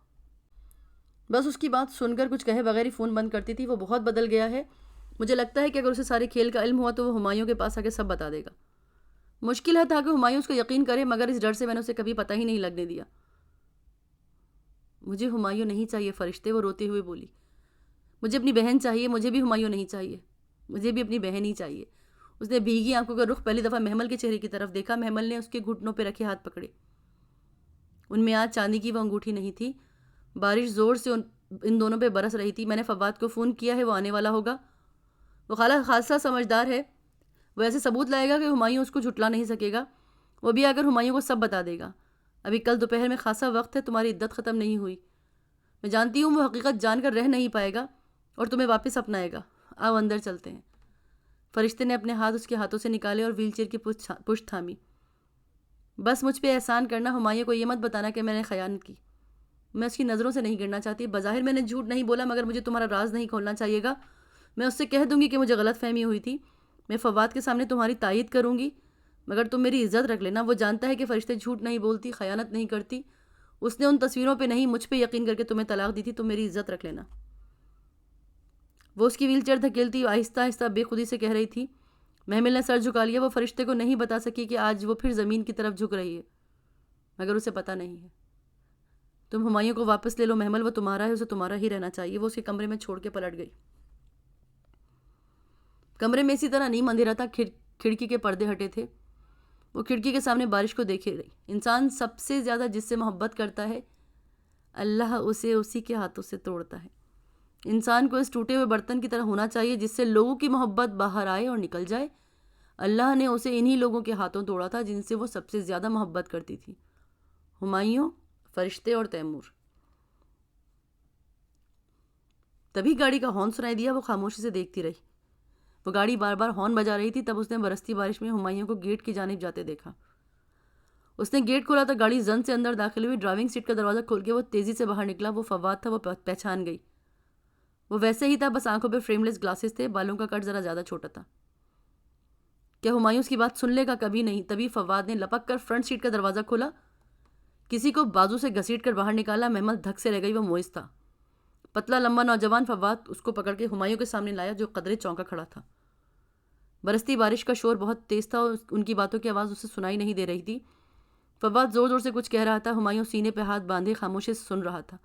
بس اس کی بات سن کر کچھ کہے بغیر ہی فون بند کرتی تھی۔ وہ بہت بدل گیا ہے، مجھے لگتا ہے کہ اگر اسے سارے کھیل کا علم ہوا تو وہ ہمایوں کے پاس آ کے سب بتا دے گا۔ مشکل ہے تھا کہ ہمایوں اس کو یقین کرے، مگر اس ڈر سے میں نے اسے کبھی پتہ ہی نہیں لگنے دیا۔ مجھے ہمایوں نہیں چاہیے فرشتے، وہ روتے ہوئے بولی۔ مجھے اپنی بہن چاہیے، مجھے بھی ہمایوں نہیں چاہیے، مجھے بھی اپنی بہن ہی چاہیے۔ اس نے بھیگی آنکھوں کا رخ پہلی دفعہ محمل کے چہرے کی طرف دیکھا۔ محمل نے اس کے گھٹنوں پہ رکھے ہاتھ پکڑے، ان میں آج چاندی کی وہ انگوٹھی نہیں تھی۔ بارش زور سے ان دونوں پہ برس رہی تھی۔ میں نے فواد کو فون کیا ہے، وہ آنے والا ہوگا۔ وہ خاصا سمجھدار ہے، وہ ایسے ثبوت لائے گا کہ ہمایوں اس کو جھٹلا نہیں سکے گا۔ وہ بھی اگر ہمایوں کو سب بتا دے گا۔ ابھی کل دوپہر میں خاصا وقت ہے، تمہاری عدت ختم نہیں ہوئی۔ میں جانتی ہوں وہ حقیقت جان کر رہ نہیں پائے گا اور تمہیں واپس اپنائے گا۔ آؤ اندر چلتے ہیں۔ فرشتے نے اپنے ہاتھ اس کے ہاتھوں سے نکالے اور ویل چیئر کی پشت تھامی۔ بس مجھ پہ احسان کرنا، ہمایوں کو یہ مت بتانا کہ میں نے خیانت کی۔ میں اس کی نظروں سے نہیں گرنا چاہتی۔ بظاہر میں نے جھوٹ نہیں بولا، مگر مجھے تمہارا راز نہیں کھولنا چاہیے گا۔ میں اس سے کہہ دوں گی کہ مجھے غلط فہمی ہوئی تھی۔ میں فواد کے سامنے تمہاری تائید کروں گی، مگر تم میری عزت رکھ لینا۔ وہ جانتا ہے کہ فرشتے جھوٹ نہیں بولتی، خیانت نہیں کرتی۔ اس نے ان تصویروں پہ نہیں، مجھ پہ یقین کر کے تمہیں طلاق دی تھی۔ تم میری عزت رکھ لینا۔ وہ اس کی ویل چیئر دھکیلتی آہستہ آہستہ بے خودی سے کہہ رہی تھی۔ محمل نے سر جھکا لیا۔ وہ فرشتے کو نہیں بتا سکی کہ آج وہ پھر زمین کی طرف جھک رہی ہے، مگر اسے پتہ نہیں ہے۔ تم ہمایوں کو واپس لے لو محمل، وہ تمہارا ہے، اسے تمہارا ہی رہنا چاہیے۔ وہ اس کے کمرے میں چھوڑ کے پلٹ گئی۔ کمرے میں اسی طرح نیم اندھیرا تھا، کھڑکی کے پردے ہٹے تھے۔ وہ کھڑکی کے سامنے بارش کو دیکھے رہی۔ انسان سب سے زیادہ جس سے محبت کرتا ہے، اللہ اسے اسی کے ہاتھوں سے توڑتا ہے۔ انسان کو اس ٹوٹے ہوئے برتن کی طرح ہونا چاہیے جس سے لوگوں کی محبت باہر آئے اور نکل جائے۔ اللہ نے اسے انہی لوگوں کے ہاتھوں توڑا تھا جن سے وہ سب سے زیادہ محبت کرتی تھی، ہمایوں، فرشتے اور تیمور۔ تبھی گاڑی کا ہارن سنائی دیا۔ وہ خاموشی سے دیکھتی رہی۔ وہ گاڑی بار بار ہارن بجا رہی تھی۔ تب اس نے برستی بارش میں ہمایوں کو گیٹ کی جانب جاتے دیکھا۔ اس نے گیٹ کھولا تو گاڑی زن سے اندر داخل ہوئی۔ ڈرائیونگ سیٹ کا دروازہ کھول کے وہ تیزی سے باہر نکلا۔ وہ فواد تھا، وہ پہچان گئی۔ وہ ویسے ہی تھا، بس آنکھوں پہ فریم لیس گلاسز تھے، بالوں کا کٹ ذرا زیادہ چھوٹا تھا۔ کیا ہمایوں اس کی بات سن لے گا؟ کبھی نہیں۔ تبھی فواد نے لپک کر فرنٹ سیٹ کا دروازہ کھولا، کسی کو بازو سے گھسیٹ کر باہر نکالا۔ محمل دھک سے رہ گئی۔ وہ موئز تھا، پتلا لمبا نوجوان۔ فواد اس کو پکڑ کے ہمایوں کے سامنے لایا جو قدرے چونکا کھڑا تھا۔ برستی بارش کا شور بہت تیز تھا اور ان کی باتوں کی آواز اسے سنائی نہیں دے رہی تھی۔ فواد زور زور سے کچھ کہہ رہا تھا۔ ہمایوں سینے پہ ہاتھ باندھے خاموشی سے سن رہا تھا۔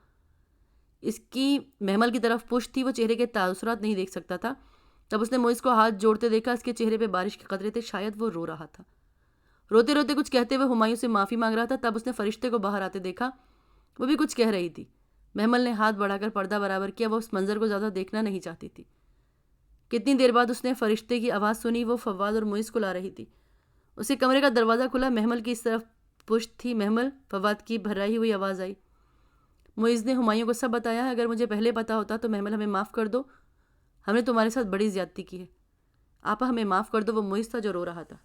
اس کی محمل کی طرف پشت تھی، وہ چہرے کے تاثرات نہیں دیکھ سکتا تھا۔ تب اس نے موئز کو ہاتھ جوڑتے دیکھا، اس کے چہرے پہ بارش کے قطرے تھے، شاید وہ رو رہا تھا۔ روتے روتے کچھ کہتے ہوئے ہمایوں سے معافی مانگ رہا تھا۔ تب اس نے فرشتے کو باہر آتے دیکھا، وہ بھی کچھ کہہ رہی تھی۔ محمل نے ہاتھ بڑھا کر پردہ برابر کیا، وہ اس منظر کو زیادہ دیکھنا نہیں چاہتی تھی۔ کتنی دیر بعد اس نے فرشتے کی آواز سنی، وہ فواد اور موئز کو لا رہی تھی۔ اس کے کمرے کا دروازہ کھلا، محمل کی اس طرف پشت تھی۔ محمل، فواد کی بھرائی ہوئی آواز آئی۔ موئز نے ہمایوں کو سب بتایا ہے۔ اگر مجھے پہلے پتا ہوتا تو محمل ہمیں معاف کر دو، ہم نے تمہارے ساتھ بڑی زیادتی کی ہے۔ آپا ہمیں معاف کر دو۔ وہ موئز تھا جو رو رہا تھا۔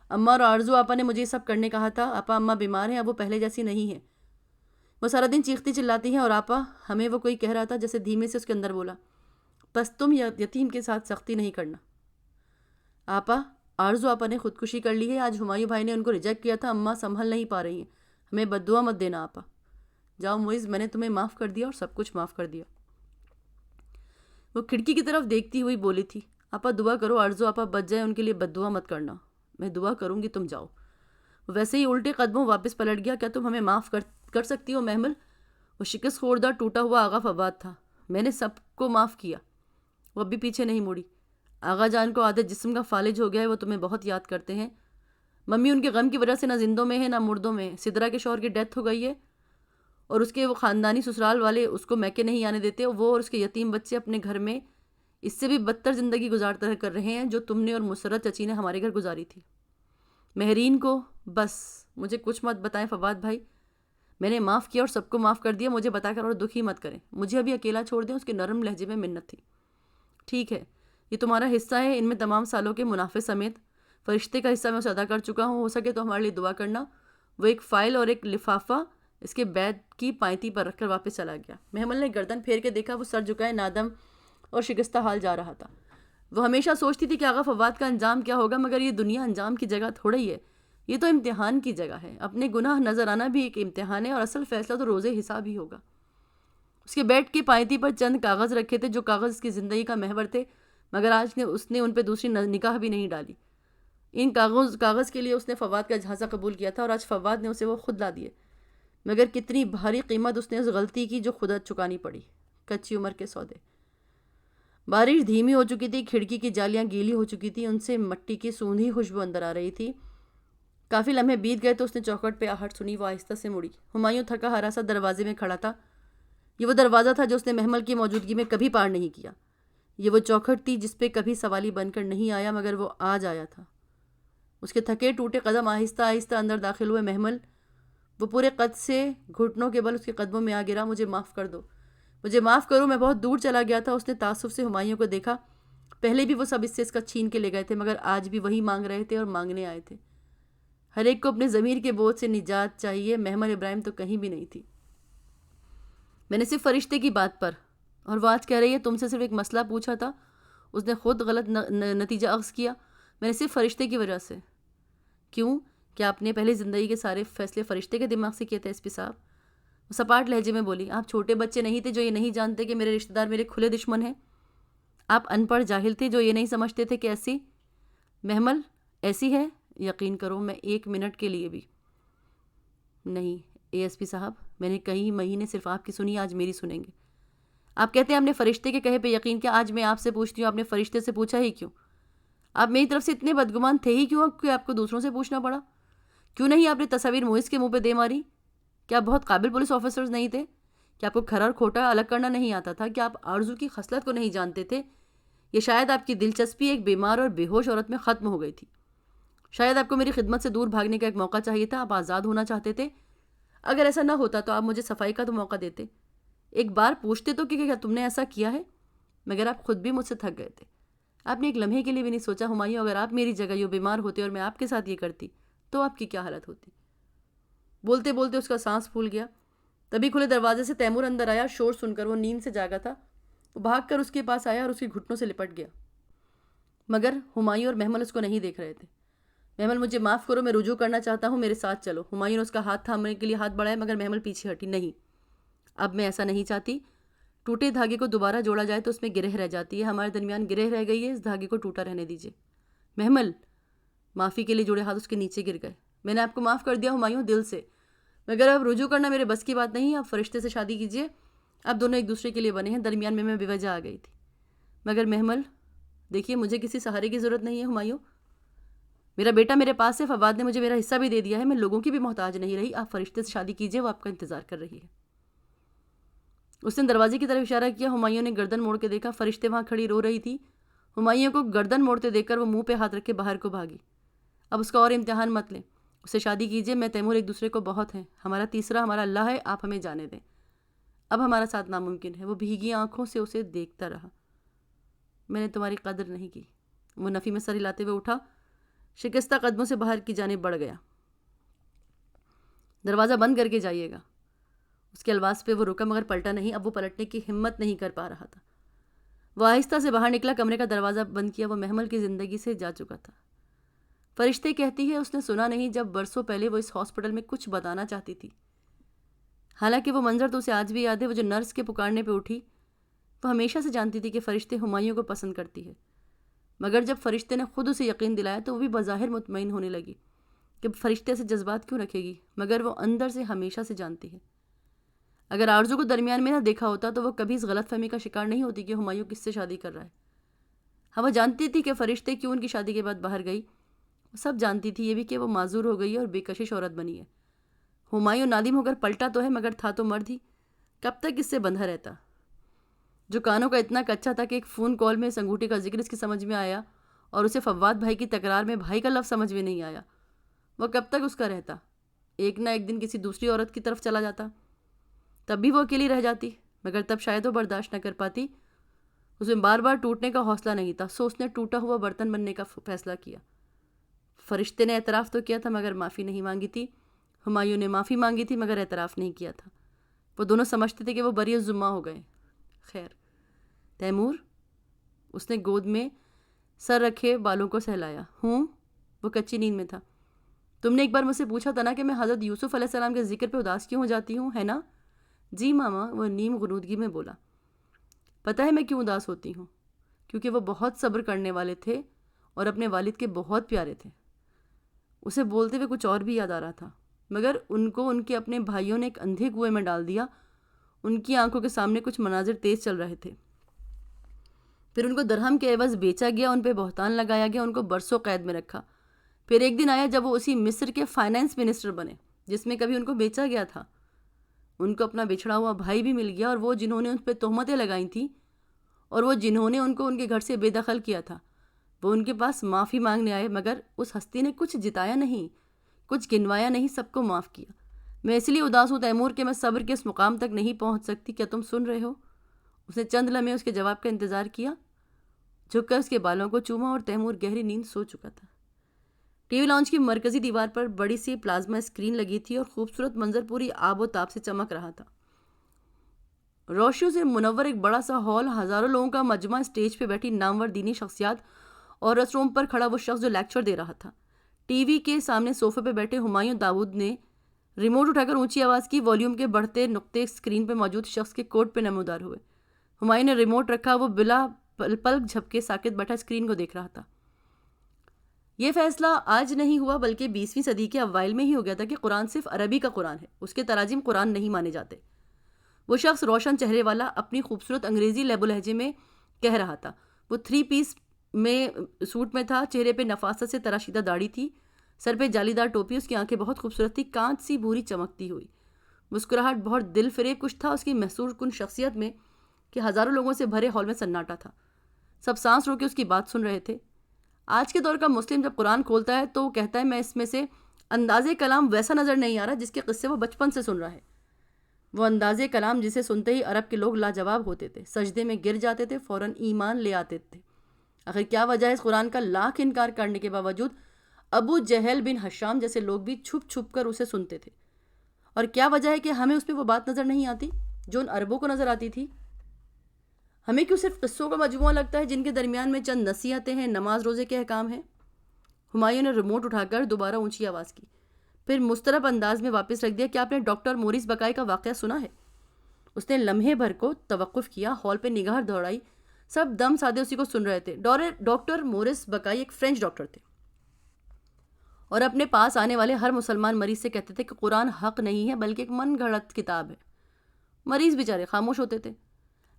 اماں اور آرزو آپا نے مجھے یہ سب کرنے کہا تھا۔ آپا اماں بیمار ہیں، اب وہ پہلے جیسی نہیں ہیں، وہ سارا دن چیختی چلاتی ہیں۔ اور آپا ہمیں، وہ کوئی کہہ رہا تھا جیسے دھیمے سے اس کے اندر بولا، بس تم یتیم کے ساتھ سختی نہیں کرنا۔ آپا، آرزو آپا نے خودکشی کر لی ہے، آج ہمایوں بھائی نے ان کو ریجیکٹ کیا تھا، اماں سنبھل نہیں پا رہی ہیں، ہمیں بد دعا مت دینا آپا۔ جاؤ معز، میں نے تمہیں معاف کر دیا اور سب کچھ معاف کر دیا۔ وہ کھڑکی کی طرف دیکھتی ہوئی بولی تھی، آپا دعا کرو آرزو آپا بچ جائے، ان کے لیے بد دعا مت کرنا۔ میں دعا کروں گی، تم جاؤ۔ ویسے ہی الٹے قدموں واپس پلٹ گیا، کیا تم ہمیں معاف کر سکتی ہو محمل؟ وہ شکست خوردہ ٹوٹا ہوا آغا فواد تھا۔ میں نے سب کو معاف کیا۔ وہ اب بھی پیچھے نہیں مڑی۔ آغا جان کو عادت جسم کا فالج ہو گیا ہے، وہ تمہیں بہت یاد کرتے ہیں۔ ممی ان کے غم کی وجہ سے نہ زندوں میں ہے نہ مردوں میں۔ سدرا کے شوہر کی ڈیتھ ہو گئی ہے اور اس کے وہ خاندانی سسرال والے اس کو میکے نہیں آنے دیتے، وہ اور اس کے یتیم بچے اپنے گھر میں اس سے بھی بدتر زندگی گزارتا کر رہے ہیں جو تم نے اور مسرت چچی نے ہمارے گھر گزاری تھی۔ مہرین کو بس مجھے کچھ مت بتائیں فواد بھائی، میں نے معاف کیا اور سب کو معاف کر دیا، مجھے بتا کر اور دکھی مت کریں، مجھے ابھی اکیلا چھوڑ دیں۔ اس کے نرم لہجے میں منت تھی۔ ٹھیک ہے، یہ تمہارا حصہ ہے، ان میں تمام سالوں کے منافع سمیت فرشتے کا حصہ میں اسے ادا کر چکا ہوں، ہو سکے تو ہمارے لیے دعا کرنا۔ وہ ایک فائل اور ایک لفافہ اس کے بیڈ کی پائنتی پر رکھ کر واپس چلا گیا۔ محمل نے گردن پھیر کے دیکھا، وہ سر جھکائے نادم اور شکستہ حال جا رہا تھا۔ وہ ہمیشہ سوچتی تھی کہ آغا فواد کا انجام کیا ہوگا، مگر یہ دنیا انجام کی جگہ تھوڑا ہی ہے، یہ تو امتحان کی جگہ ہے۔ اپنے گناہ نظر آنا بھی ایک امتحان ہے اور اصل فیصلہ تو روزے حساب ہی ہوگا۔ اس کے بیڈ کی پائنتی پر چند کاغذ رکھے تھے جو کاغذ اس کی زندگی کا محور تھے، مگر آج اس نے ان پہ دوسری نگاہ بھی نہیں ڈالی۔ ان کاغذ کے لیے اس نے فواد کا جھانسا قبول کیا تھا اور آج فواد نے اسے وہ خود لا دیے، مگر کتنی بھاری قیمت اس نے اس غلطی کی جو خود چکانی پڑی۔ کچی عمر کے سودے۔ بارش دھیمی ہو چکی تھی، کھڑکی کی جالیاں گیلی ہو چکی تھی، ان سے مٹی کی سوندھی خوشبو اندر آ رہی تھی۔ کافی لمحے بیت گئے تو اس نے چوکھٹ پہ آہٹ سنی، وہ آہستہ سے مڑی۔ ہمایوں تھکا ہرا سا دروازے میں کھڑا تھا۔ یہ وہ دروازہ تھا جو اس نے محمل کی موجودگی میں کبھی پار نہیں کیا۔ یہ وہ چوکھٹ تھی جس پہ کبھی سوالی بن کر نہیں آیا، مگر وہ آج آیا تھا۔ اس کے تھکے ٹوٹے قدم آہستہ آہستہ اندر داخل ہوئے۔ محمل، وہ پورے قد سے گھٹنوں کے بل اس کے قدموں میں آ گرا۔ مجھے معاف کر دو، مجھے معاف کرو، میں بہت دور چلا گیا تھا۔ اس نے تعصب سے ہمایوں کو دیکھا۔ پہلے بھی وہ سب اس سے اس کا چھین کے لے گئے تھے، مگر آج بھی وہی مانگ رہے تھے اور مانگنے آئے تھے۔ ہر ایک کو اپنے ضمیر کے بوجھ سے نجات چاہیے، محمل ابراہیم تو کہیں بھی نہیں تھی۔ میں نے صرف فرشتے کی بات پر، اور وہ آج کہہ رہی ہے تم سے صرف ایک مسئلہ پوچھا تھا، اس نے خود غلط نتیجہ اخذ کیا، میں نے صرف فرشتے کی وجہ سے۔ کیوں؟ کیا آپ نے پہلے زندگی کے سارے فیصلے فرشتے کے دماغ سے کیے تھے ایس پی صاحب؟ وہ سپاٹ لہجے میں بولی، آپ چھوٹے بچے نہیں تھے جو یہ نہیں جانتے کہ میرے رشتہ دار میرے کھلے دشمن ہیں؟ آپ ان پڑھ جاہل تھے جو یہ نہیں سمجھتے تھے کہ ایسی محمل ایسی ہے؟ یقین کرو میں ایک منٹ کے لیے بھی نہیں۔ اے ایس پی صاحب، میں نے کئی مہینے صرف آپ کی سنی، آج میری سنیں گے۔ آپ کہتے ہیں آپ نے فرشتے کے کہے پہ یقین کیا، آج میں آپ سے پوچھتی ہوں آپ نے فرشتے سے پوچھا ہی کیوں؟ آپ میری طرف سے اتنے بدگمان تھے ہی کیوں کہ آپ کو دوسروں سے پوچھنا پڑا؟ کیوں نہیں آپ نے تصاویر معز کے منہ پہ دے ماری؟ کیا آپ بہت قابل پولیس آفیسرز نہیں تھے؟ کیا آپ کو کھرا اور کھوٹا الگ کرنا نہیں آتا تھا؟ کیا آپ آرزو کی خصلت کو نہیں جانتے تھے؟ یہ شاید آپ کی دلچسپی ایک بیمار اور بے ہوش عورت میں ختم ہو گئی تھی۔ شاید آپ کو میری خدمت سے دور بھاگنے کا ایک موقع چاہیے تھا، آپ آزاد ہونا چاہتے تھے۔ اگر ایسا نہ ہوتا تو آپ مجھے صفائی کا تو موقع دیتے، ایک بار پوچھتے تو کہ کیا تم نے ایسا کیا ہے، مگر آپ خود بھی مجھ سے تھک گئے تھے۔ آپ نے ایک لمحے کے لیے بھی نہیں سوچا ہمایوں اگر آپ میری جگہ یوں بیمار ہوتے اور میں آپ کے ساتھ یہ کرتی تو آپ کی کیا حالت ہوتی؟ بولتے بولتے اس کا سانس پھول گیا۔ تبھی کھلے دروازے سے تیمور اندر آیا، شور سن کر وہ نیند سے جاگا تھا۔ وہ بھاگ کر اس کے پاس آیا اور اس کے گھٹنوں سے لپٹ گیا، مگر ہمایوں اور محمل اس کو نہیں دیکھ رہے تھے۔ محمل، مجھے معاف کرو، میں رجوع کرنا چاہتا ہوں، میرے ساتھ چلو۔ ہمایوں نے اس کا ہاتھ تھامنے کے لیے ہاتھ بڑھایا، مگر محمل پیچھے ہٹی۔ نہیں، اب میں ایسا نہیں چاہتی۔ ٹوٹے دھاگے کو دوبارہ جوڑا جائے تو اس میں گرہ رہ جاتی ہے، ہمارے درمیان گرہ رہ گئی ہے، اس دھاگے کو ٹوٹا رہنے دیجیے۔ محمل، معافی کے لیے جوڑے ہاتھ اس کے نیچے گر گئے۔ میں نے آپ کو معاف کر دیا ہمایوں، دل سے، مگر اب رجوع کرنا میرے بس کی بات نہیں۔ آپ فرشتے سے شادی کیجیے، اب دونوں ایک دوسرے کے لیے بنے ہیں۔ درمیان میں بے وجہ آ گئی تھی، مگر محمل دیکھیے مجھے کسی سہارے کی ضرورت نہیں ہے ہمایوں، میرا بیٹا میرے پاس ہے، فواد نے مجھے میرا حصہ بھی دے دیا ہے، میں لوگوں کی بھی محتاج نہیں رہی۔ آپ فرشتے سے شادی کیجیے، وہ آپ کا انتظار کر رہی ہے۔ اس نے دروازے کی طرف اشارہ کیا۔ ہمایوں نے گردن موڑ کے دیکھا، فرشتے وہاں کھڑی رو رہی تھی۔ ہمایوں کو گردن موڑتے دیکھ کر وہ منہ پہ ہاتھ رکھ کے باہر کو بھاگی۔ اب اس کا اور امتحان مت لیں، اس سے شادی کیجیے، میں تیمور ایک دوسرے کو بہت ہیں، ہمارا تیسرا ہمارا اللہ ہے، آپ ہمیں جانے دیں، اب ہمارا ساتھ ناممکن ہے۔ وہ بھیگی آنکھوں سے اسے دیکھتا رہا۔ میں نے تمہاری قدر نہیں کی۔ وہ نفی میں سر ہلاتے ہوئے اٹھا، شکستہ قدموں سے باہر کی جانب بڑھ گیا۔ دروازہ بند کر کے جائیے گا۔ اس کے الواز پہ وہ رکا مگر پلٹا نہیں، اب وہ پلٹنے کی ہمت نہیں کر پا رہا تھا۔ وہ آہستہ سے باہر نکلا، کمرے کا دروازہ بند کیا۔ وہ محمل کی زندگی سے جا چکا تھا۔ فرشتے کہتی ہے اس نے سنا نہیں جب برسوں پہلے وہ اس ہاسپٹل میں کچھ بتانا چاہتی تھی۔ حالانکہ وہ منظر تو اسے آج بھی یاد ہے، وہ جو نرس کے پکارنے پہ اٹھی۔ وہ ہمیشہ سے جانتی تھی کہ فرشتے ہمایوں کو پسند کرتی ہے، مگر جب فرشتے نے خود اسے یقین دلایا تو وہ بھی بظاہر مطمئن ہونے لگی کہ فرشتے سے جذبات کیوں رکھے گی، مگر وہ اندر سے ہمیشہ سے جانتی ہے۔ اگر آرزو کو درمیان میں نہ دیکھا ہوتا تو وہ کبھی اس غلط فہمی کا شکار نہیں ہوتی کہ ہمایوں کس سے شادی کر رہا ہے۔ ہاں، وہ جانتی تھی کہ فرشتے کیوں ان کی شادی کے بعد باہر گئی، وہ سب جانتی تھی، یہ بھی کہ وہ معذور ہو گئی ہے اور بے کشش عورت بنی ہے۔ ہمایوں نادم ہو کر پلٹا تو ہے، مگر تھا تو مرد ہی، کب تک اس سے بندھا رہتا؟ جو کانوں کا اتنا کچا تھا کہ ایک فون کال میں اس انگوٹھی کا ذکر اس کی سمجھ میں آیا اور اسے فواد بھائی کی تکرار میں بھائی کا لفظ سمجھ میں نہیں آیا، وہ کب تک اس کا رہتا؟ ایک نہ ایک دن کسی دوسری عورت کی طرف چلا جاتا، تب بھی وہ اکیلی رہ جاتی، مگر تب شاید وہ برداشت نہ کر پاتی۔ اس میں بار بار ٹوٹنے کا حوصلہ نہیں تھا، سو اس نے ٹوٹا ہوا برتن بننے کا فیصلہ کیا۔ فرشتے نے اعتراف تو کیا تھا مگر معافی نہیں مانگی تھی، ہمایوں نے معافی مانگی تھی مگر اعتراف نہیں کیا تھا۔ وہ دونوں سمجھتے تھے کہ وہ بری ذمہ ہو گئے۔ خیر، تیمور، اس نے گود میں سر رکھے بالوں کو سہلایا۔ وہ کچی نیند میں تھا۔ تم نے ایک بار مجھ سے پوچھا تھا نا کہ میں حضرت یوسف علیہ السلام کے ذکر پہ اداس کیوں ہو جاتی ہوں، ہے نا؟ جی ماما، وہ نیم غنودگی میں بولا۔ پتہ ہے میں کیوں اداس ہوتی ہوں؟ کیونکہ وہ بہت صبر کرنے والے تھے اور اپنے والد کے بہت پیارے تھے۔ اسے بولتے ہوئے کچھ اور بھی یاد آ رہا تھا، مگر ان کو ان کے اپنے بھائیوں نے ایک اندھے کنویں میں ڈال دیا۔ ان کی آنکھوں کے سامنے کچھ مناظر تیز چل رہے تھے، پھر ان کو درہم کے عوض بیچا گیا، ان پہ بہتان لگایا گیا، ان کو برسوں قید میں رکھا۔ پھر ایک دن آیا جب وہ اسی مصر کے فائنانس منسٹر بنے جس میں کبھی ان کو بیچا گیا تھا۔ ان کو اپنا بچھڑا ہوا بھائی بھی مل گیا، اور وہ جنہوں نے ان پہ تہمتیں لگائی تھیں اور وہ جنہوں نے ان کو ان کے گھر سے بے دخل کیا تھا، وہ ان کے پاس معافی مانگنے آئے، مگر اس ہستی نے کچھ جتایا نہیں، کچھ گنوایا نہیں، سب کو معاف کیا۔ میں اس لیے اداس ہوں تیمور کہ میں صبر کے اس مقام تک نہیں پہنچ سکتی، کیا تم سن رہے ہو؟ اس نے چند لمحے اس کے جواب کا انتظار کیا، جھک کر اس کے بالوں کو چوما، اور تیمور گہری نیند سو چکا تھا۔ ٹی وی لاؤنج کی مرکزی دیوار پر بڑی سی پلازما اسکرین لگی تھی اور خوبصورت منظر پوری آب و تاب سے چمک رہا تھا۔ روشنیوں سے منور ایک بڑا سا ہال، ہزاروں لوگوں کا مجمع، اسٹیج پہ بیٹھی نامور دینی شخصیات اور ریسٹ روم پر کھڑا وہ شخص جو لیکچر دے رہا تھا۔ ٹی وی کے سامنے صوفے پہ بیٹھے ہمایوں داؤد نے ریموٹ اٹھا کر اونچی آواز کی، والیوم کے بڑھتے نقطے اسکرین پہ موجود شخص کے کوٹ پہ نمودار ہوئے۔ ہمایوں نے ریموٹ رکھا، وہ بلا پلک جھپکے ساکت بیٹھا اسکرین کو دیکھ رہا تھا۔ یہ فیصلہ آج نہیں ہوا بلکہ 20ویں صدی کے اوائل میں ہی ہو گیا تھا کہ قرآن صرف عربی کا قرآن ہے، اس کے تراجم قرآن نہیں مانے جاتے۔ وہ شخص روشن چہرے والا اپنی خوبصورت انگریزی لہب و لہجے میں کہہ رہا تھا۔ وہ 3 پیس میں سوٹ میں تھا، چہرے پہ نفاست سے تراشیدہ داڑھی تھی، سر پہ جالی دار ٹوپی، اس کی آنکھیں بہت خوبصورت تھی، کانچ سی بھوری چمکتی ہوئی۔ مسکراہٹ بہت دل فریب کچھ تھا اس کی محصور کن شخصیت میں کہ ہزاروں لوگوں سے بھرے ہال میں سناٹا تھا، سب سانس رو کے اس کی بات سن رہے تھے۔ آج کے دور کا مسلم جب قرآن کھولتا ہے تو وہ کہتا ہے میں اس میں سے انداز کلام ویسا نظر نہیں آ رہا جس کے قصے وہ بچپن سے سن رہا ہے۔ وہ انداز کلام جسے سنتے ہی عرب کے لوگ لاجواب ہوتے تھے، سجدے میں گر جاتے تھے، فوراً ایمان لے آتے تھے۔ آخر کیا وجہ ہے اس قرآن کا لاکھ انکار کرنے کے باوجود ابو جہل بن حشام جیسے لوگ بھی چھپ چھپ کر اسے سنتے تھے؟ اور کیا وجہ ہے کہ ہمیں اس میں وہ بات نظر نہیں آتی جو ان عربوں کو نظر آتی تھی؟ ہمیں کیوں صرف قصوں کا مجموعہ لگتا ہے جن کے درمیان میں چند نصیحتیں ہیں، نماز روزے کے احکام ہیں؟ ہمایوں نے ریموٹ اٹھا کر دوبارہ اونچی آواز کی، پھر مسترب انداز میں واپس رکھ دیا۔ کیا آپ نے ڈاکٹر مورس بقائی کا واقعہ سنا ہے؟ اس نے لمحے بھر کو توقف کیا، ہال پہ نگاہ دوڑائی، سب دم سادے اسی کو سن رہے تھے۔ ڈاکٹر مورس بقائی ایک فرینچ ڈاکٹر تھے اور اپنے پاس آنے والے ہر مسلمان مریض سے کہتے تھے کہ قرآن حق نہیں ہے بلکہ ایک من گھڑت کتاب ہے۔ مریض بیچارے خاموش ہوتے تھے۔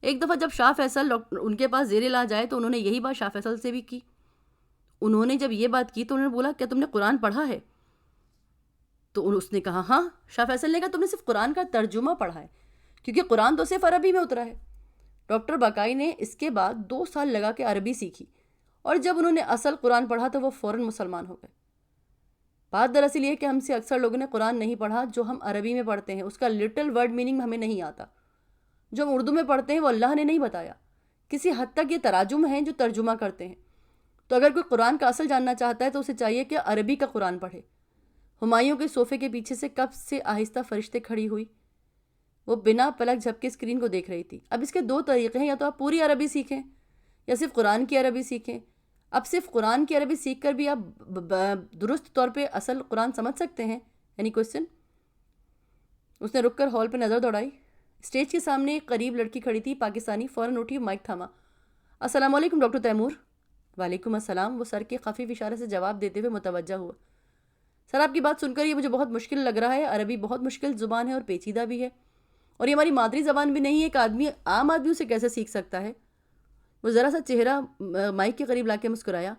ایک دفعہ جب شاہ فیصل ان کے پاس زیر علاج آئے تو انہوں نے یہی بات شاہ فیصل سے بھی کی۔ انہوں نے جب یہ بات کی تو انہوں نے بولا کیا تم نے قرآن پڑھا ہے؟ تو اس نے کہا ہاں۔ شاہ فیصل نے کہا تم نے صرف قرآن کا ترجمہ پڑھا ہے کیونکہ قرآن تو صرف عربی میں اترا ہے۔ ڈاکٹر بقائی نے اس کے بعد 2 سال لگا کے عربی سیکھی اور جب انہوں نے اصل قرآن پڑھا تو وہ فوراً مسلمان ہو گئے۔ بات دراصل یہ کہ ہم سے اکثر لوگوں نے قرآن نہیں پڑھا جو ہم عربی میں پڑھتے ہیں، اس کا لٹل ورڈ میننگ ہمیں نہیں آتا۔ جو ہم اردو میں پڑھتے ہیں وہ اللہ نے نہیں بتایا، کسی حد تک یہ تراجم ہیں جو ترجمہ کرتے ہیں۔ تو اگر کوئی قرآن کا اصل جاننا چاہتا ہے تو اسے چاہیے کہ عربی کا قرآن پڑھے۔ ہمایوں کے صوفے کے پیچھے سے کب سے آہستہ فرشتے کھڑی ہوئی، وہ بنا پلک جھپکے اسکرین کو دیکھ رہی تھی۔ اب اس کے 2 طریقے ہیں، یا تو آپ پوری عربی سیکھیں یا صرف قرآن کی عربی سیکھیں؟ اب صرف قرآن کی عربی سیکھ کر بھی آپ درست طور پہ اصل قرآن سمجھ سکتے ہیں؟ Any question? اس نے رک کر ہال پہ نظر دوڑائی. اسٹیج کے سامنے ایک قریب لڑکی کھڑی تھی، پاکستانی. فوراً اٹھی، مائک تھاما. السلام علیکم ڈاکٹر تیمور. وعلیکم السلام. وہ سر کے خفیف اشارے سے جواب دیتے ہوئے متوجہ ہوا. سر آپ کی بات سن کر یہ مجھے بہت مشکل لگ رہا ہے. عربی بہت مشکل زبان ہے اور پیچیدہ بھی ہے، اور یہ ہماری مادری زبان بھی نہیں ہے. ایک عام آدمی اسے کیسے سیکھ سکتا ہے؟ وہ ذرا سا چہرہ مائک کے قریب لا کے مسکرایا.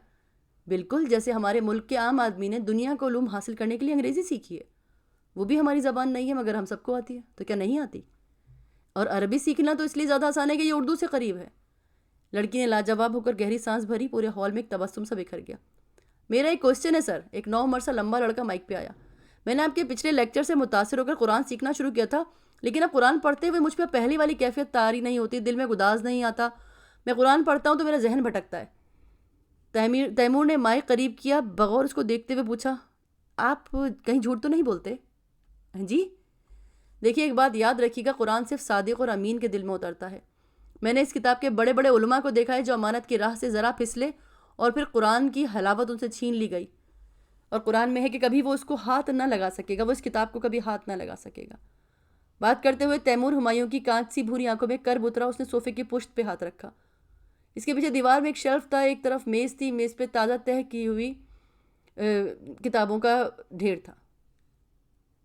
بالکل جیسے ہمارے ملک کے عام آدمی نے دنیا کو علوم حاصل کرنے کے لیے انگریزی سیکھی ہے. وہ بھی ہماری زبان نہیں ہے مگر ہم سب کو آتی ہے. تو کیا نہیں آتی؟ اور عربی سیکھنا تو اس لیے زیادہ آسان ہے کہ یہ اردو سے قریب ہے. لڑکی نے لاجواب ہو کر گہری سانس بھری. پورے ہال میں ایک تبسم سا بکھر گیا. میرا ایک کوشچن ہے سر. ایک 9 عمر سا لمبا لڑکا مائک پہ آیا. میں نے آپ کے پچھلے لیکچر سے متاثر ہو کر قرآن سیکھنا شروع کیا تھا، لیکن اب قرآن پڑھتے ہوئے مجھ پہ پہلی والی کیفیت طاری نہیں ہوتی، دل میں گداز نہیں آتا. میں قرآن پڑھتا ہوں تو میرا ذہن بھٹکتا ہے. تیمور نے مائک قریب کیا، بغور اس کو دیکھتے ہوئے پوچھا، آپ کہیں جھوٹ تو نہیں بولتے؟ جی دیکھیے، ایک بات یاد رکھیے گا، قرآن صرف صادق اور امین کے دل میں اترتا ہے. میں نے اس کتاب کے بڑے بڑے علماء کو دیکھا ہے جو امانت کی راہ سے ذرا پھسلے اور پھر قرآن کی حلاوت ان سے چھین لی گئی. اور قرآن میں ہے کہ کبھی وہ اس کو ہاتھ نہ لگا سکے گا، وہ اس کتاب کو کبھی ہاتھ نہ لگا سکے گا. بات کرتے ہوئے تیمور ہمایوں کی کانچ سی بھوری آنکھوں میں کرب اترا. اس نے صوفے کی پشت پہ ہاتھ رکھا. اس کے پیچھے دیوار میں ایک شیلف تھا، ایک طرف میز تھی، میز پہ تازہ تہہ کی ہوئی کتابوں کا ڈھیر تھا.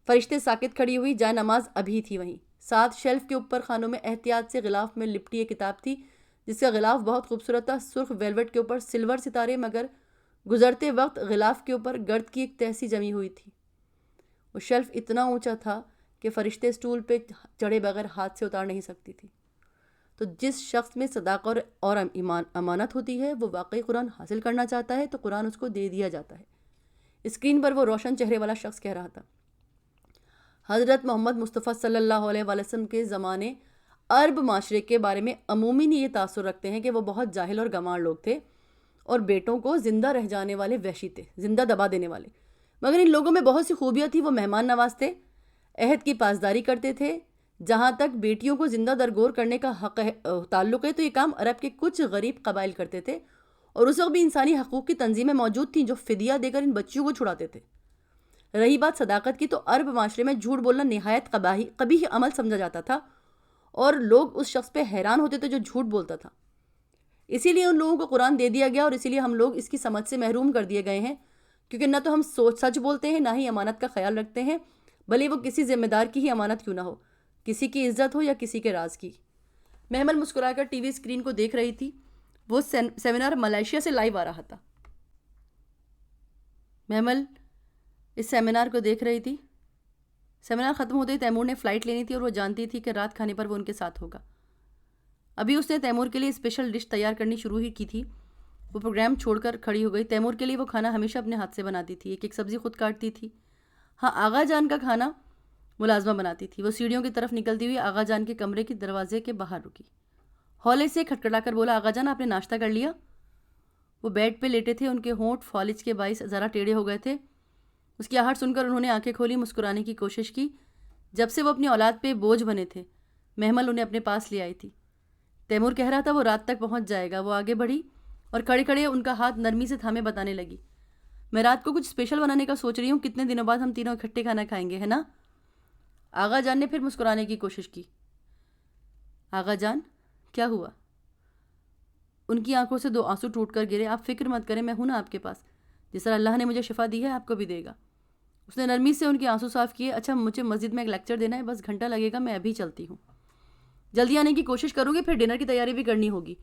فرشتے ساکت کھڑی ہوئی، جائے نماز ابھی تھی وہیں. ساتھ شیلف کے اوپر خانوں میں احتیاط سے غلاف میں لپٹی ایک کتاب تھی جس کا غلاف بہت خوبصورت تھا. سرخ ویلوٹ کے اوپر سلور ستارے، مگر گزرتے وقت غلاف کے اوپر گرد کی ایک تہہ سی جمی ہوئی تھی. وہ شیلف اتنا اونچا تھا کہ فرشتے اسٹول پہ چڑھے بغیر ہاتھ سے اتار نہیں سکتی تھی. تو جس شخص میں صداقت اور امانت ہوتی ہے وہ واقعی قرآن حاصل کرنا چاہتا ہے تو قرآن اس کو دے دیا جاتا ہے. اسکرین پر وہ روشن چہرے والا شخص کہہ رہا تھا. حضرت محمد مصطفیٰ صلی اللہ علیہ وسلم کے زمانے عرب معاشرے کے بارے میں عموماً یہ تاثر رکھتے ہیں کہ وہ بہت جاہل اور گنوار لوگ تھے اور بیٹوں کو زندہ رہ جانے والے وحشی تھے، زندہ دبا دینے والے. مگر ان لوگوں میں بہت سی خوبیاں تھیں. وہ مہمان نواز تھے، عہد کی پاسداری کرتے تھے. جہاں تک بیٹیوں کو زندہ درگور کرنے کا حق تعلق ہے تو یہ کام عرب کے کچھ غریب قبائل کرتے تھے، اور اس وقت بھی انسانی حقوق کی تنظیمیں موجود تھیں جو فدیہ دے کر ان بچیوں کو چھڑاتے تھے. رہی بات صداقت کی، تو عرب معاشرے میں جھوٹ بولنا نہایت قبیح عمل سمجھا جاتا تھا اور لوگ اس شخص پہ حیران ہوتے تھے جو جھوٹ بولتا تھا. اسی لیے ان لوگوں کو قرآن دے دیا گیا اور اسی لیے ہم لوگ اس کی سمجھ سے محروم کر دیے گئے ہیں، کیونکہ نہ تو ہم سچ بولتے ہیں، نہ ہی امانت کا خیال رکھتے ہیں، بھلے وہ کسی ذمہ دار کی ہی امانت کیوں نہ ہو، کسی کی عزت ہو یا کسی کے راز کی. محمل مسکرا کر ٹی وی اسکرین کو دیکھ رہی تھی. وہ سیمینار ملائیشیا سے لائیو آ رہا تھا. محمل اس سیمینار کو دیکھ رہی تھی. سیمینار ختم ہوتے ہی تیمور نے فلائٹ لینی تھی اور وہ جانتی تھی کہ رات کھانے پر وہ ان کے ساتھ ہوگا. ابھی اس نے تیمور کے لیے اسپیشل ڈش تیار کرنی شروع ہی کی تھی. وہ پروگرام چھوڑ کر کھڑی ہو گئی. تیمور کے لیے وہ کھانا ہمیشہ اپنے ہاتھ سے بناتی تھی. ایک ایک سبزی خود کاٹتی تھی. ہاں، آغا جان کا کھانا ملازمہ بناتی تھی. وہ سیڑھیوں کی طرف نکلتی ہوئی آغا جان کے کمرے کے دروازے کے باہر رکی. ہولے سے کھٹکھٹا کر بولا، آغا جان آپ نے ناشتہ کر لیا؟ وہ بیڈ پہ لیٹے تھے. ان کے ہونٹ فالج کے باعث ذرا ٹیڑھے ہو گئے تھے. اس کی آہٹ سن کر انہوں نے آنکھیں کھولی، مسکرانے کی کوشش کی. جب سے وہ اپنی اولاد پہ بوجھ بنے تھے محمل انہیں اپنے پاس لے آئی تھی. تیمور کہہ رہا تھا وہ رات تک پہنچ جائے گا. وہ آگے بڑھی اور کھڑے کھڑے ان کا ہاتھ نرمی سے تھامے بتانے لگی، میں رات کو کچھ اسپیشل بنانے کا سوچ رہی ہوں. کتنے دنوں بعد ہم تینوں اکٹھے کھانا کھائیں گے، ہے نا؟ آغا جان نے پھر مسکرانے کی کوشش کی. آغا جان کیا ہوا؟ ان کی آنکھوں سے 2 آنسو ٹوٹ کر گرے. آپ فکر مت کریں، میں ہوں نا آپ کے پاس. جس طرح اللہ نے مجھے شفا دی ہے آپ کو بھی دے گا. اس نے نرمی سے ان کے آنسو صاف کیے. اچھا، مجھے مسجد میں ایک لیکچر دینا ہے، بس گھنٹہ لگے گا، میں ابھی چلتی ہوں. جلدی آنے کی کوشش کروں گی، پھر ڈنر کی تیاری بھی کرنی ہوگی.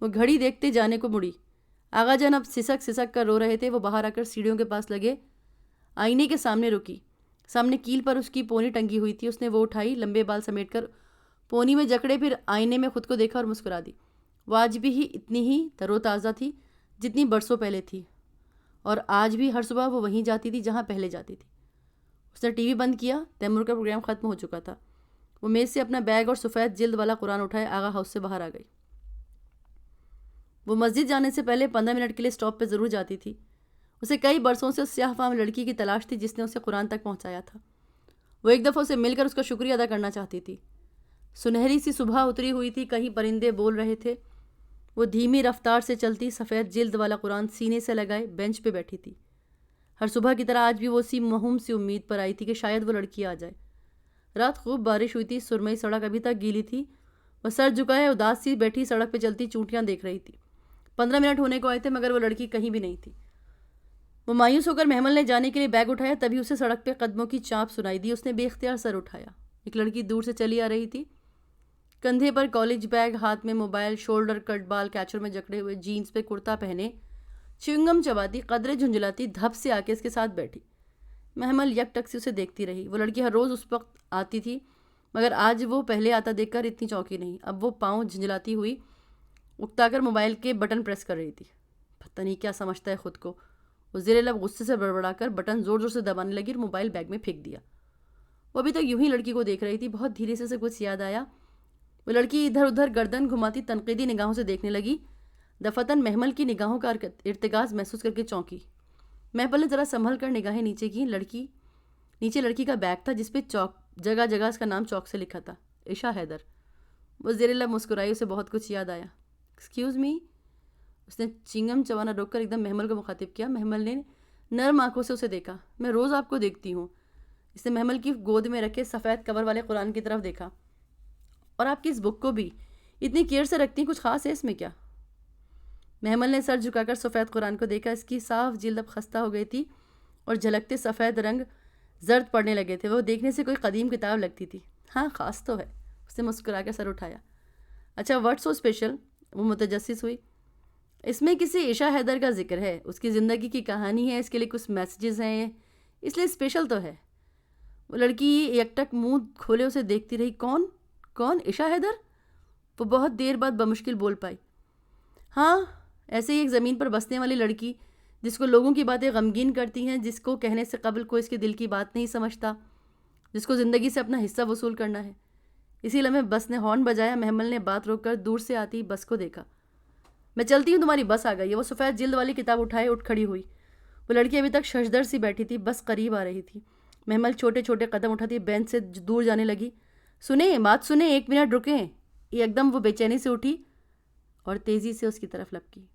وہ گھڑی دیکھتے جانے کو مڑی. آغا جان اب سسک سسک کر رو رہے تھے. وہ باہر آ کر سیڑھیوں کے پاس لگے آئینے کے سامنے رکی. سامنے کیل پر اس کی پونی ٹنگی ہوئی تھی. اس نے وہ اٹھائی، لمبے بال سمیٹ کر پونی میں جکڑے، پھر آئینے میں خود کو دیکھا اور مسکرا دی. وہ آج بھی اتنی ہی تر و تازہ تھی جتنی برسوں پہلے تھی، اور آج بھی ہر صبح وہ وہیں جاتی تھی جہاں پہلے جاتی تھی. اس نے ٹی وی بند کیا. تیمور کا پروگرام ختم ہو چکا تھا. وہ میز سے اپنا بیگ اور سفید جلد والا قرآن اٹھائے آغا ہاؤس سے باہر آ گئی. وہ مسجد جانے سے پہلے 15 منٹ کے لیے اسٹاپ پہ ضرور جاتی تھی. اسے کئی برسوں سے اس سیاہ فام لڑکی کی تلاش تھی جس نے اسے قرآن تک پہنچایا تھا. وہ ایک دفعہ اسے مل کر اس کا شکریہ ادا کرنا چاہتی تھی. سنہری سی صبح اتری ہوئی تھی، کہیں پرندے بول رہے تھے. وہ دھیمی رفتار سے چلتی، سفید جلد والا قرآن سینے سے لگائے بینچ پہ بیٹھی تھی۔ ہر صبح کی طرح آج بھی وہ اسی مہم سی امید پر آئی تھی کہ شاید وہ لڑکی آ جائے۔ رات خوب بارش ہوئی تھی، سرمئی سڑک ابھی تک گیلی تھی۔ وہ سر جھکائے اداس سی بیٹھی سڑک پہ چلتی چونٹیاں دیکھ رہی تھی۔ 15 منٹ ہونے کو آئے تھے مگر وہ لڑکی کہیں بھی نہیں تھی۔ وہ مایوس ہو کر محمل نے جانے کے لیے بیگ اٹھایا، تبھی اسے سڑک پہ قدموں کی چانپ سنائی دی۔ اس نے بے اختیار سر اٹھایا۔ ایک لڑکی دور سے چلی آ رہی تھی، کندھے پر کالج بیگ، ہاتھ میں موبائل، شولڈر کٹ بال کیچر میں جکڑے ہوئے، جینز پہ کرتا پہنے، چیونگم چباتی، قدرے جھنجھلاتی، دھپ سے آ کے اس کے ساتھ بیٹھی۔ محمل یک ٹک سے اسے دیکھتی رہی۔ وہ لڑکی ہر روز اس وقت آتی تھی مگر آج وہ پہلے آتا دیکھ کر اتنی چونکی نہیں۔ اب وہ پاؤں جھنجھلاتی ہوئی اکتا کر موبائل کے بٹن پریس کر رہی تھی۔ پتہ نہیں کیا سمجھتا ہے خود کو۔ وہ زیر لب غصے سے بڑبڑا کر بٹن زور زور سے دبانے لگی اور موبائل بیگ میں پھینک دیا۔ وہ ابھی تک یوں ہی لڑکی کو دیکھ رہی تھی۔ بہت دھیرے سے اسے کچھ یاد آیا۔ وہ لڑکی ادھر ادھر گردن گھماتی تنقیدی نگاہوں سے دیکھنے لگی۔ دفتن محمل کی نگاہوں کا ارتکاز محسوس کر کے چونکی۔ محمل نے ذرا سنبھل کر نگاہیں نیچے کی۔ نیچے لڑکی کا بیگ تھا جس پہ جگہ جگہ اس کا نام چاک سے لکھا تھا، عشا حیدر۔ وہ زیر لب مسکرائی، اسے بہت کچھ یاد آیا۔ ایکسکیوز می، اس نے چنگم چبانا روک کر ایک دم محمل کو مخاطب کیا۔ محمل نے نرم آنکھوں سے اسے دیکھا۔ میں روز آپ کو دیکھتی ہوں۔ اس نے محمل کی گود میں رکھے سفید کور والے قرآن کی طرف دیکھا۔ اور آپ کی اس بک کو بھی اتنی کیئر سے رکھتی ہیں، کچھ خاص ہے اس میں کیا؟ محمل نے سر جھکا کر سفید قرآن کو دیکھا۔ اس کی صاف جلد اب خستہ ہو گئی تھی اور جھلکتے سفید رنگ زرد پڑنے لگے تھے۔ وہ دیکھنے سے کوئی قدیم کتاب لگتی تھی۔ ہاں خاص تو ہے، اس نے مسکرا کر سر اٹھایا۔ اچھا، واٹ سو اسپیشل؟ وہ متجسس ہوئی۔ اس میں کسی عشا حیدر کا ذکر ہے، اس کی زندگی کی کہانی ہے، اس کے لیے کچھ میسیجز ہیں، اس لیے اسپیشل تو ہے۔ وہ لڑکی یکٹک منہ کھولے اسے دیکھتی رہی۔ کون عشا حیدر؟ وہ بہت دیر بعد بمشکل بول پائی۔ ہاں، ایسے ہی ایک زمین پر بسنے والی لڑکی جس کو لوگوں کی باتیں غمگین کرتی ہیں، جس کو کہنے سے قبل کوئی اس کے دل کی بات نہیں سمجھتا، جس کو زندگی سے اپنا حصہ وصول کرنا ہے۔ اسی لمحے بس نے ہارن بجایا۔ محمل نے بات روک کر دور سے آتی بس کو دیکھا۔ میں چلتی ہوں، تمہاری بس آ گئی ہے۔ وہ سفید جلد والی کتاب اٹھائے اٹھ کھڑی ہوئی۔ وہ لڑکی ابھی تک ششدر سی بیٹھی تھی۔ بس قریب آ رہی تھی۔ محمل چھوٹے چھوٹے قدم اٹھاتی بینچ سے دور جانے لگی۔ سنیں، بات سنیں، 1 منٹ رکیں۔ ایک دم وہ بے چینی سے اٹھی اور تیزی سے اس کی طرف لپکی۔